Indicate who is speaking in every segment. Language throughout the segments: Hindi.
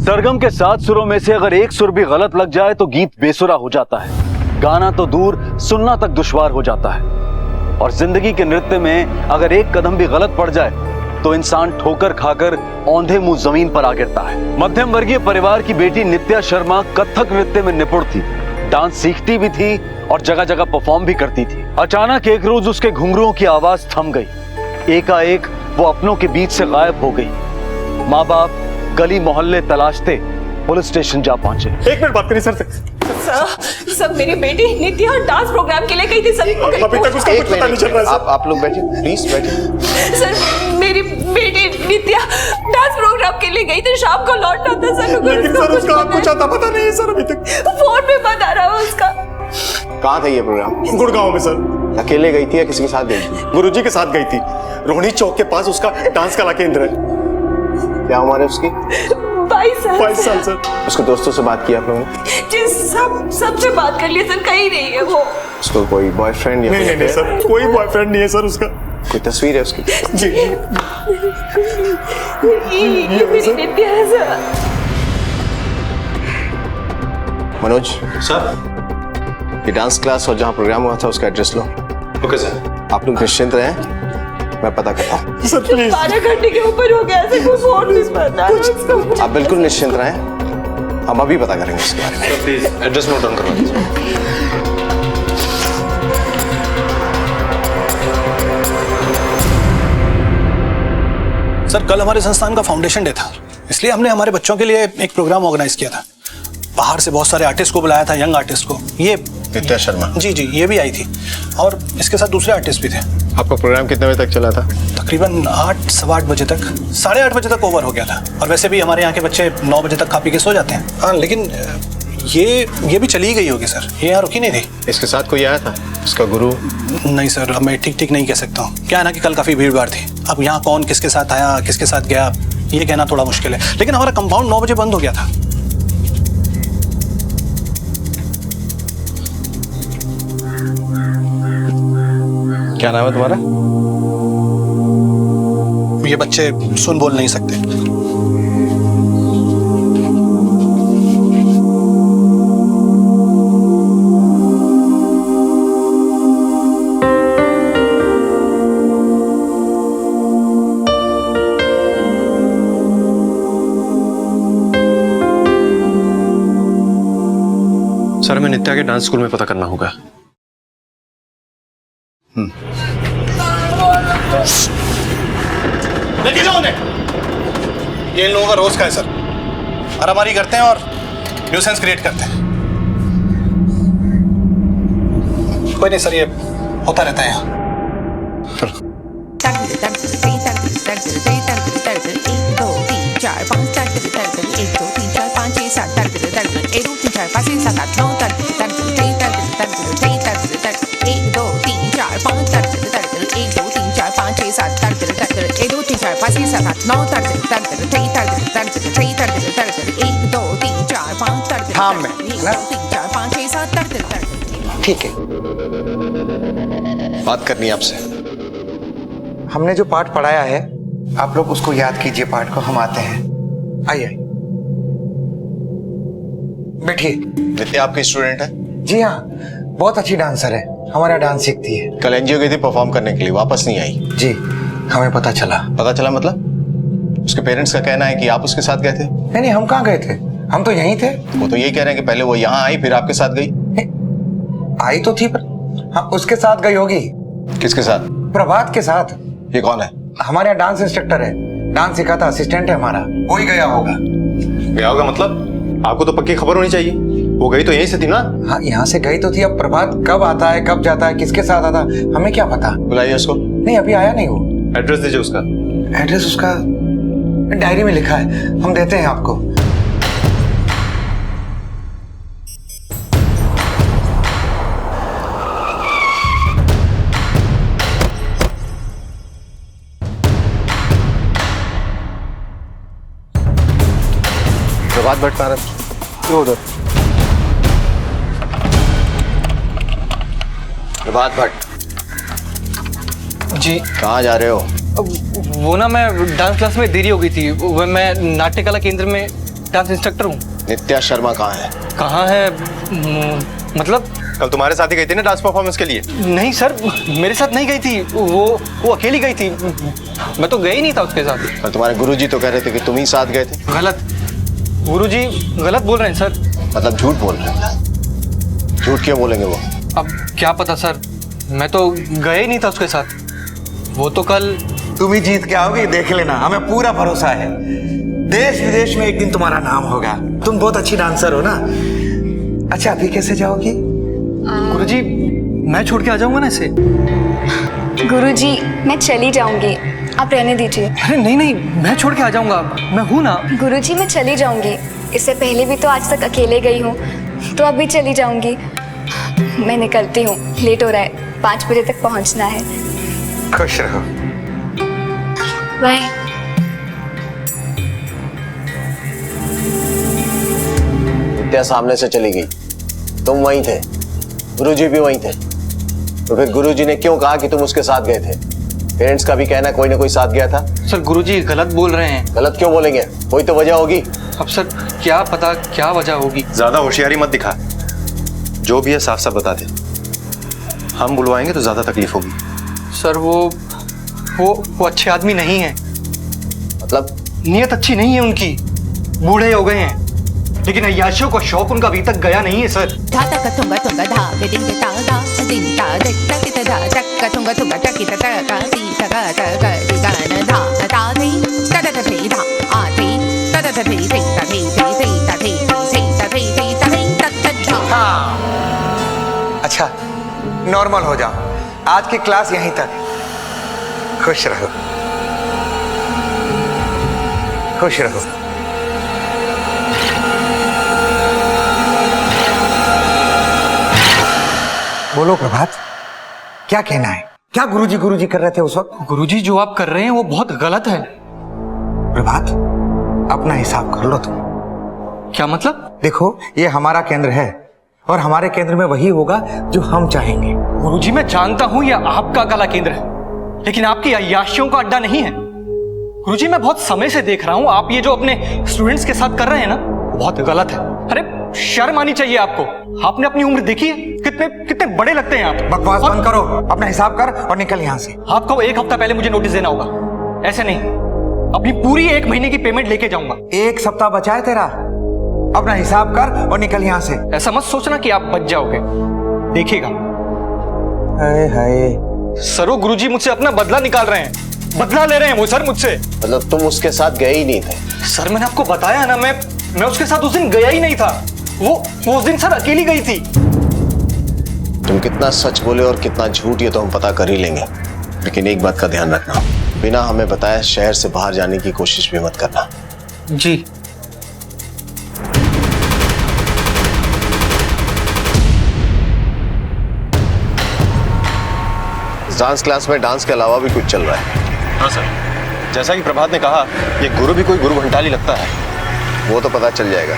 Speaker 1: सरगम के 7 सुरों में से अगर एक सुर भी गलत लग जाए तो गीत बेसुरा हो जाता है। गाना तो दूर, सुनना तक दुश्वार हो जाता है। और जिंदगी के नृत्य में अगर एक कदम भी गलत पड़ जाए तो इंसान ठोकर खाकर औंधे मुंह जमीन पर आ गिरता है। मध्यम वर्गीय परिवार की बेटी नित्या शर्मा कथक नृत्य में निपुण थी, डांस सीखती भी थी और जगह जगह परफॉर्म भी करती थी। अचानक एक रोज उसके घुंघरुओं की आवाज थम गई। एकाएक वो अपनों के बीच से गायब हो गई। माँ बाप गली मोहल्ले तलाशते पुलिस स्टेशन जा पहुंचे।
Speaker 2: एक मिनट बात करिए सर।
Speaker 3: सब मेरी बेटी नित्या डांस प्रोग्राम के लिए गई थी सर।
Speaker 2: अभी तक उसका कुछ पता नहीं चल रहा है।
Speaker 4: आप लोग बैठिए, प्लीज बैठिए।
Speaker 3: सर मेरी बेटी नित्या डांस प्रोग्राम के लिए गई थी, शाम को लौटना था सर।
Speaker 2: लेकिन सर उसका कुछ आता पता नहीं है सर अभी तक।
Speaker 3: फोन पे बता रहा है उसका।
Speaker 4: कहाँ था ये प्रोग्राम?
Speaker 2: गुड़गांव में सर।
Speaker 4: अकेले गई थी या किसी के साथ गई थी?
Speaker 2: गुरुजी के साथ गई थी। रोहिणी चौक के पास उसका डांस कला केंद्र है।
Speaker 4: क्या उम्र है उसकी?
Speaker 3: 22
Speaker 2: साल सर।
Speaker 4: उसके दोस्तों से बात की आप लोगों ने?
Speaker 3: जी सबसे बात कर लिया सर, कहीं नहीं है वो।
Speaker 4: उसको कोई बॉयफ्रेंड या
Speaker 2: नहीं सर, कोई बॉयफ्रेंड नहीं है सर उसका।
Speaker 4: कोई तस्वीर है उसकी?
Speaker 2: जी
Speaker 3: ये मेरी नित्या है सर।
Speaker 4: मनोज
Speaker 5: सर,
Speaker 4: ये डांस क्लास और जहाँ प्रोग्राम हुआ था उसका एड्रेस लो।
Speaker 5: Okay sir.
Speaker 4: आप लोग निश्चिंत रहें, मैं पता करता हूँ।
Speaker 2: Sir please.
Speaker 3: 12 घंटे के ऊपर हो गया सर, कोई फोन नहीं बता रहा।
Speaker 4: आप बिल्कुल निश्चिंत रहें, हम अभी पता करेंगे इसके बारे में।
Speaker 5: Sir please address note down करवा दीजिए।
Speaker 6: सर कल हमारे संस्थान का फाउंडेशन डे था, इसलिए हमने हमारे बच्चों के लिए एक प्रोग्राम ऑर्गेनाइज किया था। बाहर से बहुत सारे आर्टिस्ट को बुलाया था, यंग आर्टिस्ट को। ये
Speaker 4: नित्या शर्मा?
Speaker 6: जी ये भी आई थी और इसके साथ दूसरे आर्टिस्ट भी थे।
Speaker 4: आपका प्रोग्राम कितने बजे तक चला था?
Speaker 6: तकरीबन 8 सवा 8 बजे तक, 8:30 बजे तक ओवर हो गया था। और वैसे भी हमारे यहाँ के बच्चे 9 बजे तक खा पी के सो जाते हैं। हाँ, लेकिन ये भी चली गई होगी सर, ये यहाँ रुकी नहीं थी।
Speaker 4: इसके साथ कोई आया था, इसका गुरु?
Speaker 6: नहीं सर, अब मैं ठीक नहीं कह सकता हूँ। क्या है ना कि कल काफ़ी भीड़ भाड़ थी। अब यहाँ कौन किसके साथ आया, किसके साथ गया, ये कहना थोड़ा मुश्किल है। लेकिन हमारा कंपाउंड 9 बजे बंद हो गया था।
Speaker 4: क्या नाम है तुम्हारा?
Speaker 6: ये बच्चे सुन बोल नहीं सकते।
Speaker 5: सर हमें नित्या के डांस स्कूल में पता करना होगा।
Speaker 6: लेके जाओ उन्हें। ये इन लोगों का रोज का है सर, मारामारी करते हैं और न्यूसेंस क्रिएट करते हैं। कोई नहीं सर, ये होता रहता है यहाँ।
Speaker 7: ठीक है,
Speaker 4: बात करनी है आपसे।
Speaker 7: हमने जो पाठ पढ़ाया है आप लोग उसको याद कीजिए। पाठ को हम आते हैं। आइए बैठिए।
Speaker 4: नित्या आपकी स्टूडेंट है?
Speaker 7: जी हाँ, बहुत अच्छी डांसर है, हमारा डांस सीखती है।
Speaker 4: कल एनजीओ गई थी परफॉर्म करने के लिए, वापस नहीं आई।
Speaker 7: जी हमें पता चला।
Speaker 4: पता चला मतलब? उसके पेरेंट्स का कहना है कि आप उसके साथ गए थे।
Speaker 7: नहीं, हम कहाँ गए थे, हम तो यहीं थे।
Speaker 4: वो तो यही कह रहे हैं कि पहले वो यहाँ आई फिर आपके साथ गई।
Speaker 7: आई तो थी पर हाँ, उसके साथ गई होगी।
Speaker 4: किसके साथ?
Speaker 7: प्रभात के साथ।
Speaker 4: ये कौन है?
Speaker 7: हमारे यहाँ डांस इंस्ट्रक्टर है, डांस सिखाता असिस्टेंट है हमारा, वो ही गया होगा।
Speaker 5: गया होगा मतलब? आपको तो पक्की खबर होनी चाहिए, वो गई तो यहीं से थी ना?
Speaker 7: हाँ, यहाँ से गई तो थी। अब प्रभात कब आता है, कब जाता है, किसके साथ आता है, हमें क्या पता।
Speaker 4: बुलाइए उसको।
Speaker 7: नहीं, अभी आया नहीं वो।
Speaker 5: एड्रेस दीजिए उसका।
Speaker 7: एड्रेस उसका डायरी में लिखा है, हम देते हैं आपको।
Speaker 4: प्रभात भट्ट कहाँ है? उधर। प्रभात भट्ट
Speaker 8: जी।
Speaker 4: कहाँ जा रहे हो?
Speaker 8: वो ना, मैं डांस क्लास में देरी हो गई थी। मैं नाट्य कला केंद्र में डांस इंस्ट्रक्टर हूँ।
Speaker 4: नित्या शर्मा कहाँ है?
Speaker 8: कहाँ है? मतलब
Speaker 5: कल तुम्हारे साथ ही गई थी ना डांस परफॉर्मेंस के लिए?
Speaker 8: नहीं सर, मेरे साथ नहीं गई थी, वो अकेली गई थी, मैं तो गया ही नहीं था उसके साथ।
Speaker 4: और तुम्हारे गुरुजी तो कह रहे थे कि तुम ही साथ गए थे।
Speaker 8: गलत, गुरुजी गलत बोल रहे हैं सर।
Speaker 4: मतलब झूठ बोल रहे हैं? झूठ क्यों बोलेंगे वो?
Speaker 8: अब क्या पता सर, मैं तो गया ही नहीं था उसके साथ। वो तो कल।
Speaker 7: तुम ही जीत के आओगी, देख लेना, हमें पूरा भरोसा है। देश विदेश में एक दिन तुम्हारा नाम होगा। तुम बहुत अच्छी डांसर हो ना। अच्छा अभी कैसे जाओगी?
Speaker 8: गुरुजी मैं छोड़ के आ जाऊंगा ना इसे।
Speaker 9: गुरुजी मैं चली जाऊंगी, आप रहने दीजिए।
Speaker 8: अरे नहीं नहीं, मैं छोड़ के आ जाऊंगा, मैं हूं ना।
Speaker 9: गुरुजी मैं चली जाऊंगी, इससे पहले भी तो आज तक अकेले गई हूँ, तो अब भी चली जाऊंगी। मैं निकलती हूँ, लेट हो रहा है, 5 बजे तक पहुँचना है।
Speaker 7: खुश रहो।
Speaker 9: बाय।
Speaker 4: नित्या सामने से चली गई, तुम वहीं थे, गुरुजी भी वहीं थे, तो फिर गुरुजी ने क्यों कहा कि तुम उसके साथ गए थे? पेरेंट्स का भी कहना कोई ना कोई साथ गया था।
Speaker 8: सर गुरुजी गलत बोल रहे हैं।
Speaker 4: गलत क्यों बोलेंगे? कोई तो वजह होगी।
Speaker 8: अब सर क्या पता क्या वजह होगी।
Speaker 5: ज्यादा होशियारी मत दिखा, जो भी है साफ साफ बता दे, हम बुलवाएंगे तो ज्यादा तकलीफ होगी।
Speaker 8: सर वो अच्छे आदमी नहीं है।
Speaker 4: मतलब?
Speaker 8: नीयत अच्छी नहीं है उनकी, बूढ़े हो गए हैं, लेकिन अय्याशियों का शौक उनका अभी तक गया नहीं है सर।
Speaker 7: अच्छा नॉर्मल हो जाओ, आज की क्लास यहीं तक। खुश रहो, खुश रहो। बोलो प्रभात, क्या कहना है? क्या गुरुजी कर रहे थे उस वक्त?
Speaker 8: गुरुजी जो आप कर रहे हैं वो बहुत गलत है।
Speaker 7: प्रभात अपना हिसाब कर लो तुम।
Speaker 8: क्या मतलब?
Speaker 7: देखो ये हमारा केंद्र है और हमारे केंद्र में वही होगा जो हम चाहेंगे।
Speaker 8: गुरुजी मैं जानता हूं ये आपका कला केंद्र है, लेकिन आपकी अय्याशियों का अड्डा नहीं है। गुरुजी मैं बहुत समय से देख रहा हूं, आप ये जो अपने स्टूडेंट्स के साथ कर रहे हैं ना, बहुत गलत है। अरे शर्म आनी चाहिए आपको। आपने अपनी उम्र देखी है? कितने बड़े लगते हैं आप।
Speaker 7: बकवास बंद करो, अपना हिसाब कर और निकल यहाँ से।
Speaker 8: आपको 1 हफ्ता पहले मुझे नोटिस देना होगा, ऐसे नहीं। अपनी पूरी 1 महीने की पेमेंट लेके जाऊंगा।
Speaker 7: 1 सप्ताह बचा है तेरा, अपना हिसाब कर और निकल यहाँ से।
Speaker 8: ऐसा मत सोचना कि आप बच जाओगे, देखिएगा।
Speaker 7: हाय हाय।
Speaker 8: सर वो गुरुजी मुझसे अपना बदला निकाल रहे हैं, बदला ले रहे हैं वो सर मुझसे।
Speaker 4: मतलब तुम उसके साथ गए ही नहीं थे?
Speaker 8: सर मैंने आपको बताया ना, मैं उसके साथ उस दिन गया ही नहीं था। वो उस दिन सर अकेली गई थी।
Speaker 4: तुम कितना सच बोले और कितना झूठ ये तो हम पता कर ही लेंगे, लेकिन एक बात का ध्यान रखना, बिना हमें बताए शहर से बाहर जाने की कोशिश भी मत करना।
Speaker 8: जी।
Speaker 4: डांस क्लास में डांस के अलावा भी कुछ चल रहा है?
Speaker 5: हाँ सर, जैसा कि प्रभात ने कहा, ये गुरु भी कोई गुरु घंटाली लगता है।
Speaker 4: वो तो पता चल जाएगा।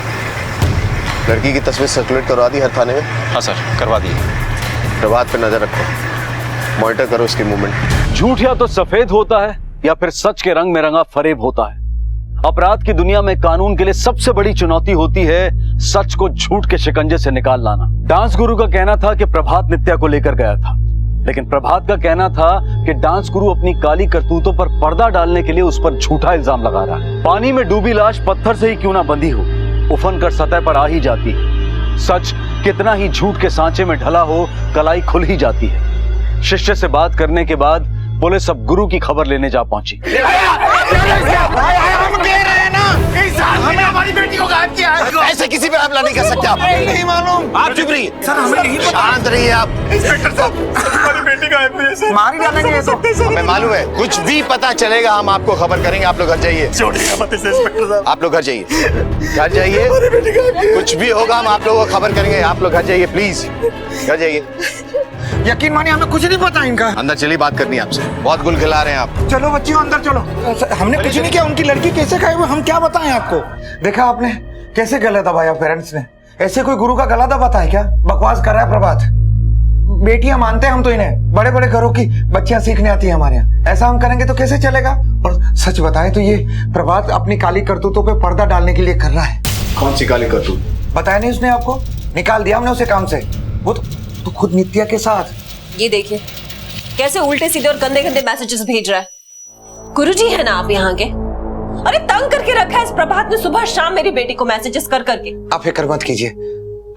Speaker 4: लड़की की तस्वीर सर्कुलेट करवा दी हर थाने में?
Speaker 5: हाँ सर, करवा दी।
Speaker 4: प्रभात पे नजर रखो, मॉनिटर करो उसकी मूवमेंट।
Speaker 1: झूठ या तो सफेद होता है या फिर सच के रंग में रंगा फरेब होता है। अपराध की दुनिया में कानून के लिए सबसे बड़ी चुनौती होती है सच को झूठ के शिकंजे से निकाल लाना। डांस गुरु का कहना था कि प्रभात नित्या को लेकर गया था, लेकिन प्रभात का कहना था कि डांस गुरु अपनी काली करतूतों पर पर्दा डालने के लिए उस पर झूठा इल्जाम लगा रहा है। पानी में डूबी लाश पत्थर से ही क्यों ना बंधी हो, उफन कर सतह पर आ ही जाती है। सच कितना ही झूठ के सांचे में ढला हो, कलाई खुल ही जाती है। शिष्य से बात करने के बाद पुलिस अब गुरु की खबर लेने जा पहुंची।
Speaker 7: हमने हमारी बेटी को गायब किया है।
Speaker 4: ऐसे किसी पे हमला नहीं कर सकते आप।
Speaker 7: नहीं मालूम।
Speaker 4: आप चुप रहिए
Speaker 7: सर, हमें नहीं पता।
Speaker 4: शांत रहिए आप।
Speaker 2: इंस्पेक्टर साहब, हमारी बेटी गायब हुई है सर।
Speaker 7: मार ही डालेंगे ये तो।
Speaker 4: हमें मालूम है, कुछ भी पता चलेगा हम आपको खबर करेंगे। आप लोग घर जाइए।
Speaker 2: छोड़िएगा मत इसे इंस्पेक्टर साहब।
Speaker 4: आप लोग घर जाइए, घर जाइए। कुछ भी होगा हम आप लोगों को खबर करेंगे। आप लोग घर जाइए प्लीज, घर जाइए।
Speaker 7: यकीन मानिए हमें कुछ नहीं पता इनका।
Speaker 4: अंदर चलिए, बात करनी है आपसे। बहुत गुल खिला रहे हैं आप।
Speaker 7: चलो बच्चियों अंदर चलो। हमने कुछ नहीं किया। उनकी लड़की कैसे खाई हुई हम क्या बताएं आपको? देखा आपने कैसे गला दबाया पेरेंट्स ने। ऐसे कोई गुरु का गला दबाता है क्या? बकवास कर रहा है प्रभात। बेटियां मानते हैं हम तो इन्हें, बड़े बड़े घरों की बच्चियां सीखने आती है हमारे यहाँ। ऐसा हम करेंगे तो कैसे चलेगा? और सच बताएं तो ये प्रभात अपनी काली करतूतों पे पर्दा डालने के लिए कर रहा है।
Speaker 5: कौन सी काली करतूत?
Speaker 7: बताया नहीं उसने आपको? निकाल दिया हमने उसे काम से। वो तो खुद नित्या के साथ।
Speaker 3: ये देखिए कैसे उल्टे सीधे और गंदे गंदे मैसेजेस भेज रहा है। गुरुजी है ना आप यहाँ के? अरे तंग करके रखा है इस प्रभात ने सुबह शाम मेरी बेटी को मैसेजेस कर करके।
Speaker 7: आप फिक्र मत कीजिए,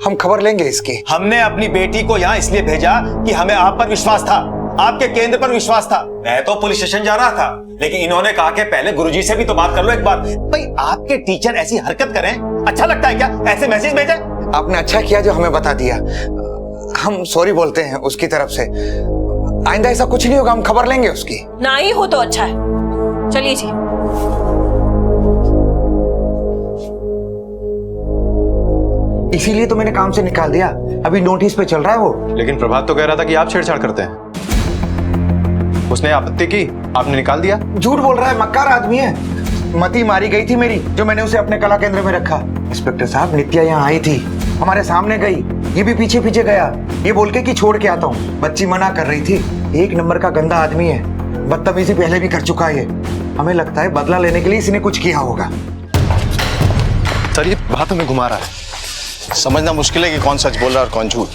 Speaker 7: हम खबर लेंगे इसकी।
Speaker 2: हमने अपनी बेटी को यहाँ इसलिए भेजा कि हमें आप पर विश्वास था, आपके केंद्र पर विश्वास था। मैं तो पुलिस स्टेशन जा रहा था, लेकिन इन्होंने कहा कि पहले गुरुजी से भी तो बात कर लो एक बार। भाई आपके टीचर ऐसी हरकत करें, अच्छा लगता है क्या? ऐसे मैसेज भेजे?
Speaker 7: आपने अच्छा किया जो हमें बता दिया। हम सॉरी बोलते हैं उसकी तरफ से। आइंदा ऐसा कुछ नहीं होगा, हम खबर लेंगे उसकी।
Speaker 3: ना ही हो तो अच्छा है। चलिए जी।
Speaker 7: इसीलिए तो मैंने काम से निकाल दिया, अभी नोटिस पे चल रहा है वो।
Speaker 5: लेकिन प्रभात तो कह रहा था कि आप छेड़छाड़ करते हैं। उसने आपत्ति की, आपने निकाल दिया।
Speaker 7: झूठ बोल रहा है, मक्कार आदमी है। मती मारी गई थी मेरी, जो मैंने उसे अपने कला केंद्र में रखा। इंस्पेक्टर साहब, नित्या यहाँ आई थी, हमारे सामने गई, ये भी पीछे पीछे गया, ये बोल के कि छोड़ के आता हूँ। बच्ची मना कर रही थी। एक नंबर का गंदा आदमी है, बदतमीजी पहले भी कर चुका है। हमें लगता है बदला लेने के लिए इसने कुछ किया होगा।
Speaker 5: सर ये बात हमें घुमा रहा है।
Speaker 4: समझना मुश्किल है कि कौन सच बोल रहा है और कौन झूठ।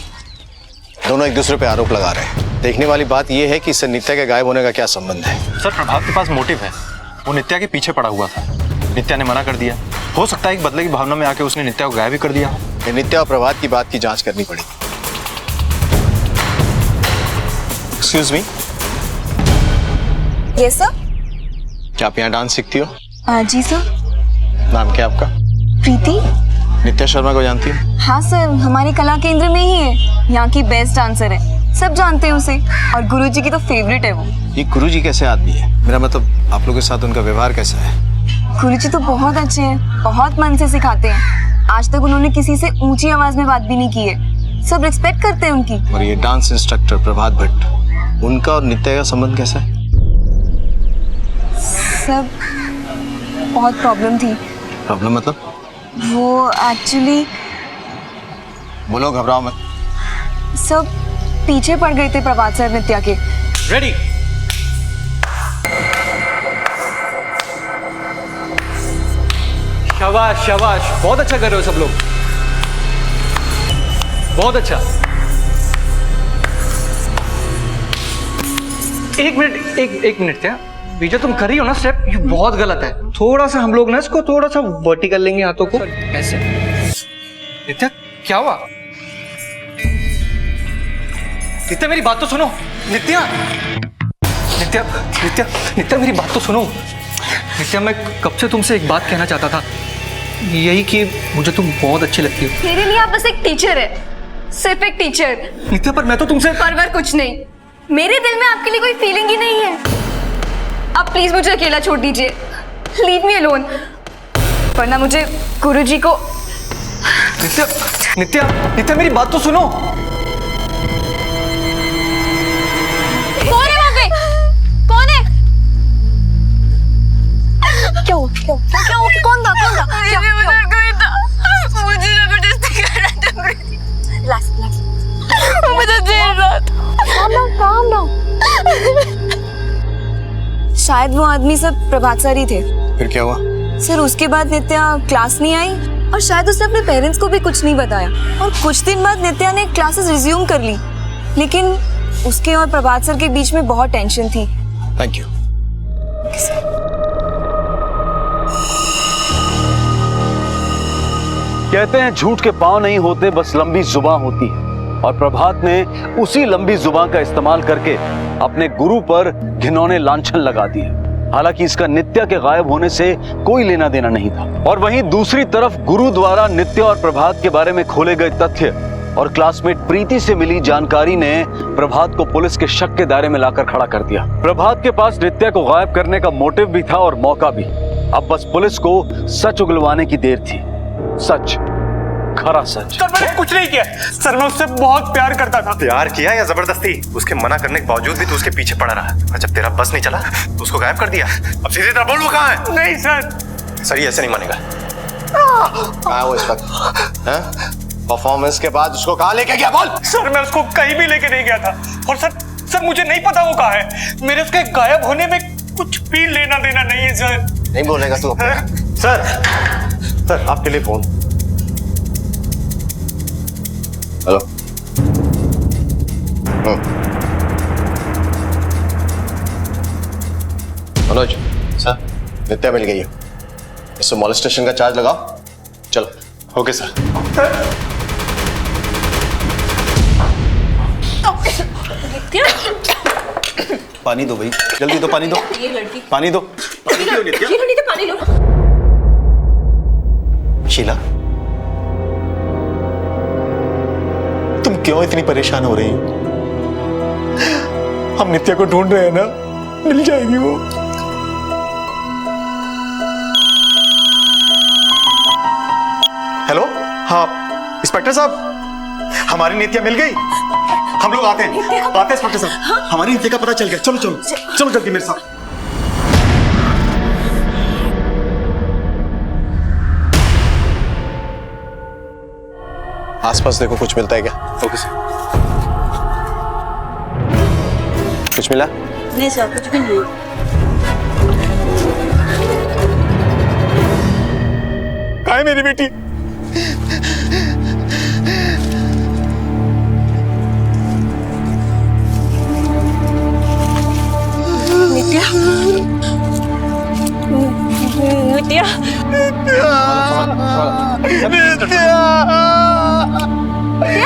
Speaker 4: दोनों एक दूसरे पे आरोप लगा रहे हैं। देखने वाली बात यह है कि इससे नित्या के गायब होने का क्या संबंध है।
Speaker 5: सर प्रभात के पास मोटिव है, वो नित्या के पीछे पड़ा हुआ था। नित्या ने मना कर दिया, हो सकता है एक बदले की भावना में आके उसने नित्या को गायब भी कर दिया।
Speaker 4: ये नित्या और प्रभात की बात की जांच करनी पड़ेगी। Excuse me,
Speaker 9: yes sir.
Speaker 4: क्या आप यहाँ डांस सीखती हो?
Speaker 9: जी सर।
Speaker 4: नाम क्या आपका?
Speaker 9: प्रीति।
Speaker 4: नित्या शर्मा को जानती हो?
Speaker 9: हाँ सर, हमारे कला केंद्र में ही है, यहाँ की बेस्ट डांसर है, सब जानते हैं उसे, और गुरुजी की तो फेवरेट है वो।
Speaker 4: ये गुरुजी कैसे आदमी है? मेरा मतलब आप लोगों के साथ उनका व्यवहार कैसा है?
Speaker 9: गुरुजी तो बहुत अच्छे हैं, बहुत मन से सिखाते हैं। आज तक उन्होंने किसी से ऊंची आवाज में बात भी नहीं की है, सब रिस्पेक्ट करते हैं उनकी।
Speaker 4: और ये डांस इंस्ट्रक्टर प्रभात भट्ट, उनका और नित्या का संबंध कैसा है?
Speaker 9: सब बहुत प्रॉब्लम थी।
Speaker 4: प्रॉब्लम मतलब?
Speaker 9: वो एक्चुअली
Speaker 4: बोलो, घबराओ मत।
Speaker 9: सब पीछे पड़ गए थे प्रभात सर नित्या के।
Speaker 8: रेडी। शाबाश शाबाश, बहुत अच्छा कर रहे हो सब लोग, बहुत अच्छा। एक मिनट क्या ये जो तुम कर रही हो ना स्टेप, ये बहुत गलत है। थोड़ा सा हम लोग ना इसको थोड़ा सा वर्टिकल लेंगे हाथों को ऐसे। नित्या क्या हुआ? नित्या मेरी बात तो सुनो। नित्या नित्या नित्या नित्या मेरी बात तो सुनो। नित्या मैं कब से तुमसे एक बात कहना चाहता था, यही कि मुझे तुम बहुत अच्छी लगती हो।
Speaker 9: मेरे लिए आप बस एक टीचर है, सिर्फ एक टीचर।
Speaker 8: नित्या पर मैं तो तुमसे
Speaker 9: परवर कुछ नहीं, मेरे दिल में आपके लिए कोई फीलिंग ही नहीं है। आप प्लीज मुझे अकेला छोड़ दीजिए, लीव मी अलोन, वरना मुझे गुरुजी को।
Speaker 8: नित्या नित्या नित्या मेरी बात तो सुनो।
Speaker 9: कौन है वहाँ पे? कौन है? क्या हुआ? क्या हुआ? क्या हुआ? कौन था? कौन था? क्या हुआ? मुझे जबरदस्ती कर रहा था। रिलैक्स रिलैक्स, मुझे देर रात। Calm down. शायद वो आदमी सब प्रभात सर ही थे।
Speaker 4: फिर क्या हुआ?
Speaker 9: सर उसके बाद नित्या क्लास नहीं आई, और शायद उसने अपने पेरेंट्स को भी कुछ नहीं बताया, और कुछ दिन बाद नित्या ने क्लासेस रिज्यूम कर ली, लेकिन उसके और प्रभात सर के बीच में बहुत टेंशन थी।
Speaker 4: Thank you.
Speaker 1: कहते हैं झूठ के पांव नहीं होते, बस लंबी जुबान होती है। और प्रभात ने उसी लंबी जुबान का इस्तेमाल करके अपने गुरु पर घिनौने लांछन लगा दिए। हालांकि इसका नित्या के गायब होने से कोई लेना देना नहीं था। और वहीं दूसरी तरफ गुरु द्वारा नित्या और प्रभात के बारे में खोले गए तथ्य और क्लासमेट प्रीति से मिली जानकारी ने प्रभात को पुलिस के शक के दायरे में लाकर खड़ा कर दिया। प्रभात के पास नित्या को गायब करने का मोटिव भी था और मौका भी। अब बस पुलिस को सच उगलवाने की देर थी। सच, खरा सच।
Speaker 2: सर मैंने कुछ नहीं किया सर, मैं उससे बहुत प्यार करता था।
Speaker 5: प्यार किया या जबरदस्ती? उसके मना करने के बावजूद भी तू उसके पीछे पड़ा रहा, और जब तेरा बस नहीं चला तो उसको गायब कर दिया। अब सीधे तरह बोल, वो कहाँ है?
Speaker 2: नहीं सर।
Speaker 5: सर ये ऐसे नहीं मानेगा।
Speaker 4: कहाँ है वो इस वक्त? परफॉर्मेंस के बाद उसको कहाँ लेके गया? बोल।
Speaker 2: सर मैं उसको कहीं भी लेके नहीं गया था, और सर मुझे नहीं पता वो कहाँ है। मेरे उसके गायब होने में कुछ भी लेना देना नहीं है सर।
Speaker 4: नहीं बोलेगा तू?
Speaker 5: सर आपके लिए फोन।
Speaker 4: मनोज सर, नित्या मिल गई है, इससे मॉलेस्टेशन का चार्ज लगाओ। चलो।
Speaker 5: Okay sir.
Speaker 3: नित्या,
Speaker 2: पानी दो भाई, जल्दी दो, पानी दो,
Speaker 3: ये लड़की,
Speaker 2: पानी दो।
Speaker 3: ये लो नित्या, पानी लो।
Speaker 2: शीला, तुम क्यों इतनी परेशान हो रही हो? हम नित्या को ढूंढ रहे हैं ना, मिल जाएगी वो। हेलो, हाँ इंस्पेक्टर साहब, हमारी नित्या मिल गई। हम लोग आते हैं इंस्पेक्टर साहब। हमारी नित्या का पता चल गया। चलो चलो चलो जल्दी मेरे साथ।
Speaker 4: आसपास देखो, कुछ मिलता है क्या?
Speaker 5: Okay sir.
Speaker 4: कुछ मिला?
Speaker 9: नहीं सर, कुछ भी नहीं।
Speaker 2: कहाँ है मेरी बेटी?
Speaker 3: नित्या,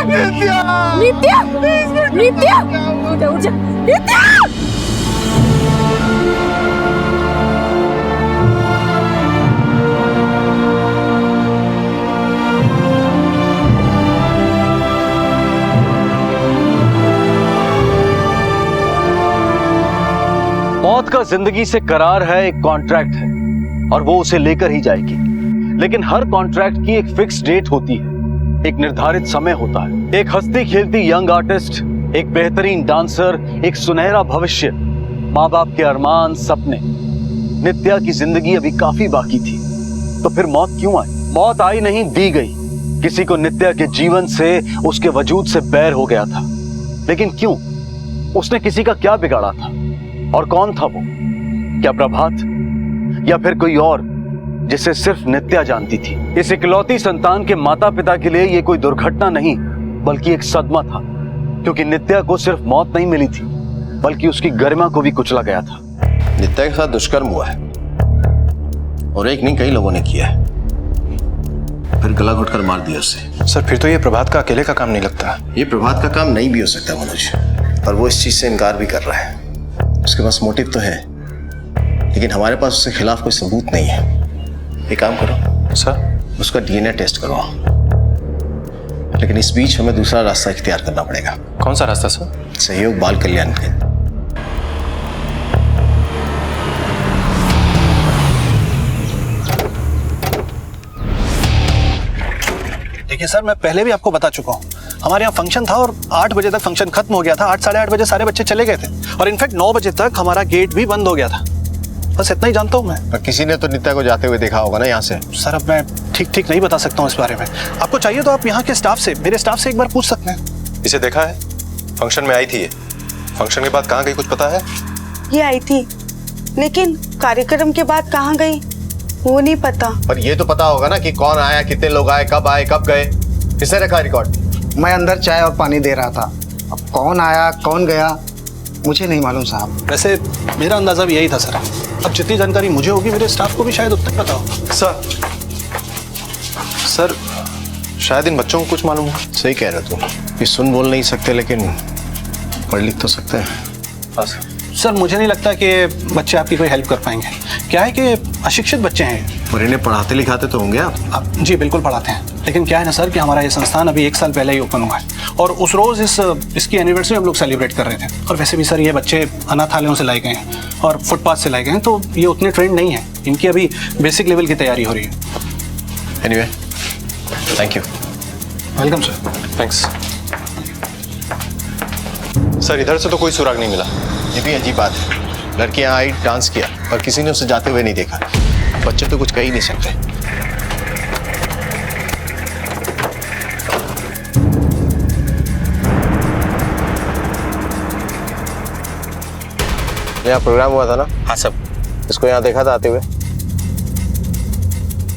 Speaker 3: नित्या, नित्या, नित्या, उठ जा, नित्या।
Speaker 1: मौत का जिंदगी से करार है, एक कॉन्ट्रैक्ट है और वो उसे लेकर ही जाएगी। लेकिन हर कॉन्ट्रैक्ट की एक फिक्स डेट होती है, एक निर्धारित समय होता है। एक हंसती खेलती यंग आर्टिस्ट, एक बेहतरीन डांसर, एक सुनहरा भविष्य, माँ बाप के अरमान, सपने। नित्या की जिंदगी अभी काफी बाकी थी, तो फिर मौत क्यों आई? मौत आई नहीं, दी गई। किसी को नित्या के जीवन से, उसके वजूद से बैर हो गया था, लेकिन क्यों? उसने किसी का क्या बिगाड़ा था? और कौन था वो? क्या प्रभात या फिर कोई और जिसे सिर्फ नित्या जानती थी? इस इकलौती संतान के माता पिता के लिए ये कोई दुर्घटना नहीं, बल्कि एक सदमा था, क्योंकि नित्या को सिर्फ मौत नहीं मिली थी, बल्कि उसकी गरिमा को भी कुचला गया था।
Speaker 4: नित्या के साथ दुष्कर्म हुआ है और एक नहीं, कई लोगों ने किया है, फिर गला घोटकर मार दिया उसे।
Speaker 5: सर फिर तो ये प्रभात का अकेले का काम नहीं लगता।
Speaker 4: ये प्रभात का काम नहीं भी हो सकता मनोज, और वो इस चीज से इनकार भी कर रहा है। उसके पास मोटिव तो है, लेकिन हमारे पास उसके खिलाफ कोई सबूत नहीं है। एक काम करो
Speaker 5: सर,
Speaker 4: उसका डीएनए टेस्ट करवाओ, लेकिन इस बीच हमें दूसरा रास्ता इख्तियार करना पड़ेगा।
Speaker 5: कौन सा रास्ता सर?
Speaker 4: सहयोग बाल कल्याण के।
Speaker 6: देखिए सर, मैं पहले भी आपको बता चुका हूँ, हमारे यहाँ फंक्शन था और 8 बजे तक फंक्शन खत्म हो गया था। 8 साढ़े 8 बजे सारे बच्चे चले गए थे और इनफैक्ट 9 बजे तक हमारा गेट भी बंद हो गया था। बस इतना ही जानता हूँ मैं।
Speaker 4: पर किसी ने तो नित्या को जाते हुए देखा होगा ना यहाँ से।
Speaker 6: सर अब मैं ठीक नहीं बता सकता हूँ इस बारे में। आपको चाहिए तो आप यहाँ के स्टाफ से, मेरे स्टाफ से एक बार पूछ सकते हैं।
Speaker 5: इसे देखा है? फंक्शन में आई थी ये। फंक्शन के बाद कहाँ गई कुछ पता है?
Speaker 10: ये आई थी, लेकिन कार्यक्रम के बाद कहाँ गई वो नहीं पता।
Speaker 4: पर ये तो पता होगा ना कि कौन आया, कितने लोग आए, कब गए। किसने रखा रिकॉर्ड?
Speaker 7: मैं अंदर चाय और पानी दे रहा था, अब कौन आया कौन गया मुझे नहीं मालूम साहब।
Speaker 6: वैसे मेरा अंदाजा भी यही था सर। अब जितनी जानकारी मुझे होगी, मेरे स्टाफ को भी शायद उतना पता होगा।
Speaker 5: सर शायद इन बच्चों को कुछ मालूम हो।
Speaker 4: सही कह रहे हो तुम, ये सुन बोल नहीं सकते लेकिन पढ़ लिख तो सकते हैं।
Speaker 5: हाँ सर।
Speaker 6: सर मुझे नहीं लगता कि बच्चे आपकी कोई हेल्प कर पाएंगे। क्या है कि अशिक्षित बच्चे हैं।
Speaker 4: और इन्हें पढ़ाते लिखाते तो होंगे आप?
Speaker 6: जी बिल्कुल पढ़ाते हैं, लेकिन क्या है ना सर कि हमारा ये संस्थान अभी 1 साल पहले ही ओपन हुआ है और उस रोज़ इसकी एनिवर्सरी हम लोग सेलिब्रेट कर रहे थे। और वैसे भी सर ये बच्चे अनाथालयों से लाए गए हैं और फुटपाथ से लाए गए हैं, तो ये उतने ट्रेंड नहीं है। इनकी अभी बेसिक लेवल की तैयारी हो रही है।
Speaker 4: Anyway thank you.
Speaker 6: Welcome sir.
Speaker 5: Thanks. Sir इधर से तो कोई सुराग नहीं मिला।
Speaker 4: ये भी अजीब बात है, लड़की यहाँ आई, डांस किया और किसी ने उसे जाते हुए नहीं देखा। बच्चे तो कुछ कह ही नहीं सकते। यहाँ प्रोग्राम हुआ था ना?
Speaker 11: हाँ सब।
Speaker 4: इसको यहाँ देखा था आते हुए?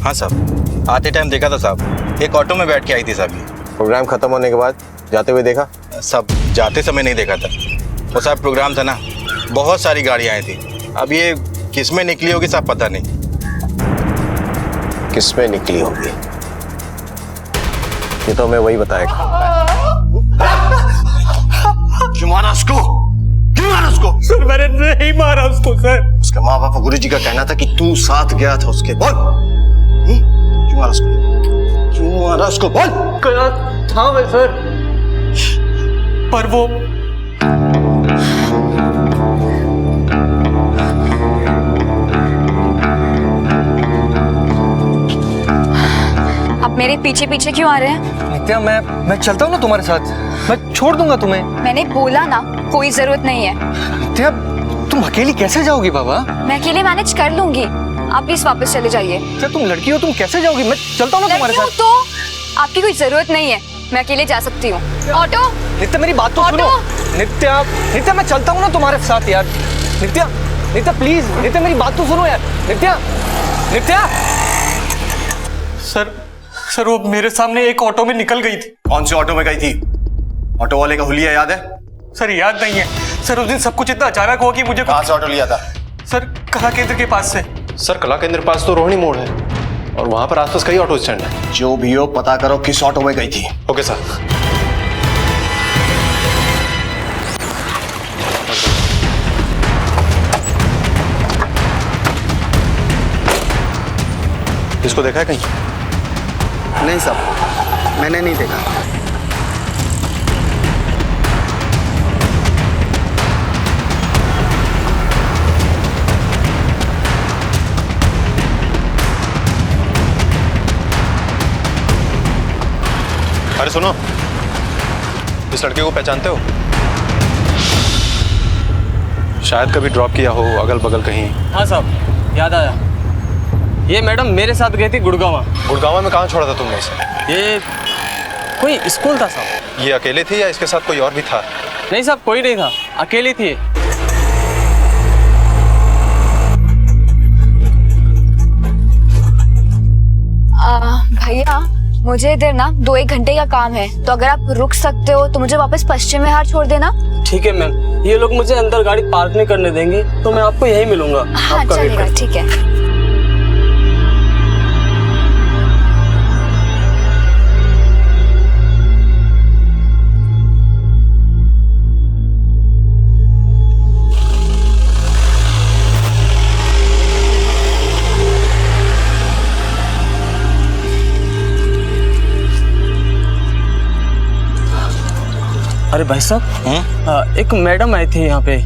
Speaker 11: हाँ साहब, आते टाइम देखा था साहब, एक ऑटो में बैठ के आई थी साहब।
Speaker 4: प्रोग्राम खत्म होने के बाद जाते हुए देखा?
Speaker 11: सब
Speaker 5: जाते समय नहीं देखा था। वो साहब प्रोग्राम था ना, बहुत सारी गाड़ियां आई थी। अब ये किस में निकली होगी साहब पता नहीं।
Speaker 4: किस में निकली होगी ये तो हमें वही बताएगा।
Speaker 5: क्यों मारा उसको? क्यों मारा उसको?
Speaker 8: सर मैंने नहीं मारा उसको सर।
Speaker 5: उसके माँ बाप गुरुजी का कहना था कि तू साथ गया था उसके। बोल क्यों मारा उसको? क्यों मारा उसको? बोल।
Speaker 8: गया था मैं सर, पर वो
Speaker 9: आप मेरे पीछे पीछे क्यों आ रहे हैं?
Speaker 8: नित्या मैं चलता हूँ ना तुम्हारे साथ, मैं छोड़ दूंगा तुम्हें।
Speaker 9: मैंने बोला ना कोई जरूरत नहीं है।
Speaker 8: नित्या तुम अकेली कैसे जाओगी बाबा?
Speaker 9: मैं अकेले मैनेज कर लूंगी, आप प्लीज वापस चले जाइए।
Speaker 8: क्या तुम लड़की हो, तुम कैसे जाओगी? मैं चलता हूँ ना तुम्हारे
Speaker 9: लड़की हूँ
Speaker 8: साथ।
Speaker 9: तो आपकी कोई जरूरत नहीं है, मैं अकेले जा सकती हूँ। ऑटो
Speaker 8: नित्या मेरी बात तो
Speaker 9: ऑटो।
Speaker 8: सुनो। नित्या मैं चलता हूँ ना तुम्हारे साथ यार। नित्या प्लीज, नित्या मेरी बात तो सुनो यार। नित्या सर वो मेरे सामने एक ऑटो में निकल गई थी।
Speaker 5: कौन से ऑटो में गई थी? ऑटो वाले का हुलिया याद है?
Speaker 8: सर याद नहीं है सर, उस दिन सब कुछ इतना अचानक हुआ कि मुझे
Speaker 5: कहाँ से ऑटो लिया था?
Speaker 8: सर कला केंद्र के पास से।
Speaker 5: सर कला केंद्र पास तो रोहिणी मोड़ है और वहां पर आसपास कई ऑटो स्टैंड है। जो भी हो पता करो किस ऑटो में गई थी। Okay sir. इसको देखा है कहीं?
Speaker 7: नहीं साहब, मैंने नहीं देखा।
Speaker 5: अरे सुनो, इस लड़के को पहचानते हो? शायद कभी ड्रॉप किया हो अगल बगल कहीं।
Speaker 8: हाँ साहब याद आया, ये मैडम मेरे साथ गई थी गुड़गांव।
Speaker 5: गुड़गांव में कहाँ छोड़ा था तुमने इसे?
Speaker 8: ये कोई स्कूल था साहब।
Speaker 5: ये अकेले थी या इसके साथ कोई और भी था?
Speaker 8: नहीं साहब कोई नहीं था, अकेली थी।
Speaker 9: भैया मुझे इधर ना 2-1 घंटे का काम है, तो अगर आप रुक सकते हो तो मुझे वापस पश्चिम विहार छोड़ देना।
Speaker 8: ठीक है मैम, ये लोग मुझे अंदर गाड़ी पार्क नहीं करने देंगे तो मैं आपको यहीं मिलूंगा।
Speaker 9: हाँ
Speaker 8: आपका वेट
Speaker 9: चलेगा, ठीक है।
Speaker 8: अरे भाई साहब, एक मैडम आई थी यहाँ पे,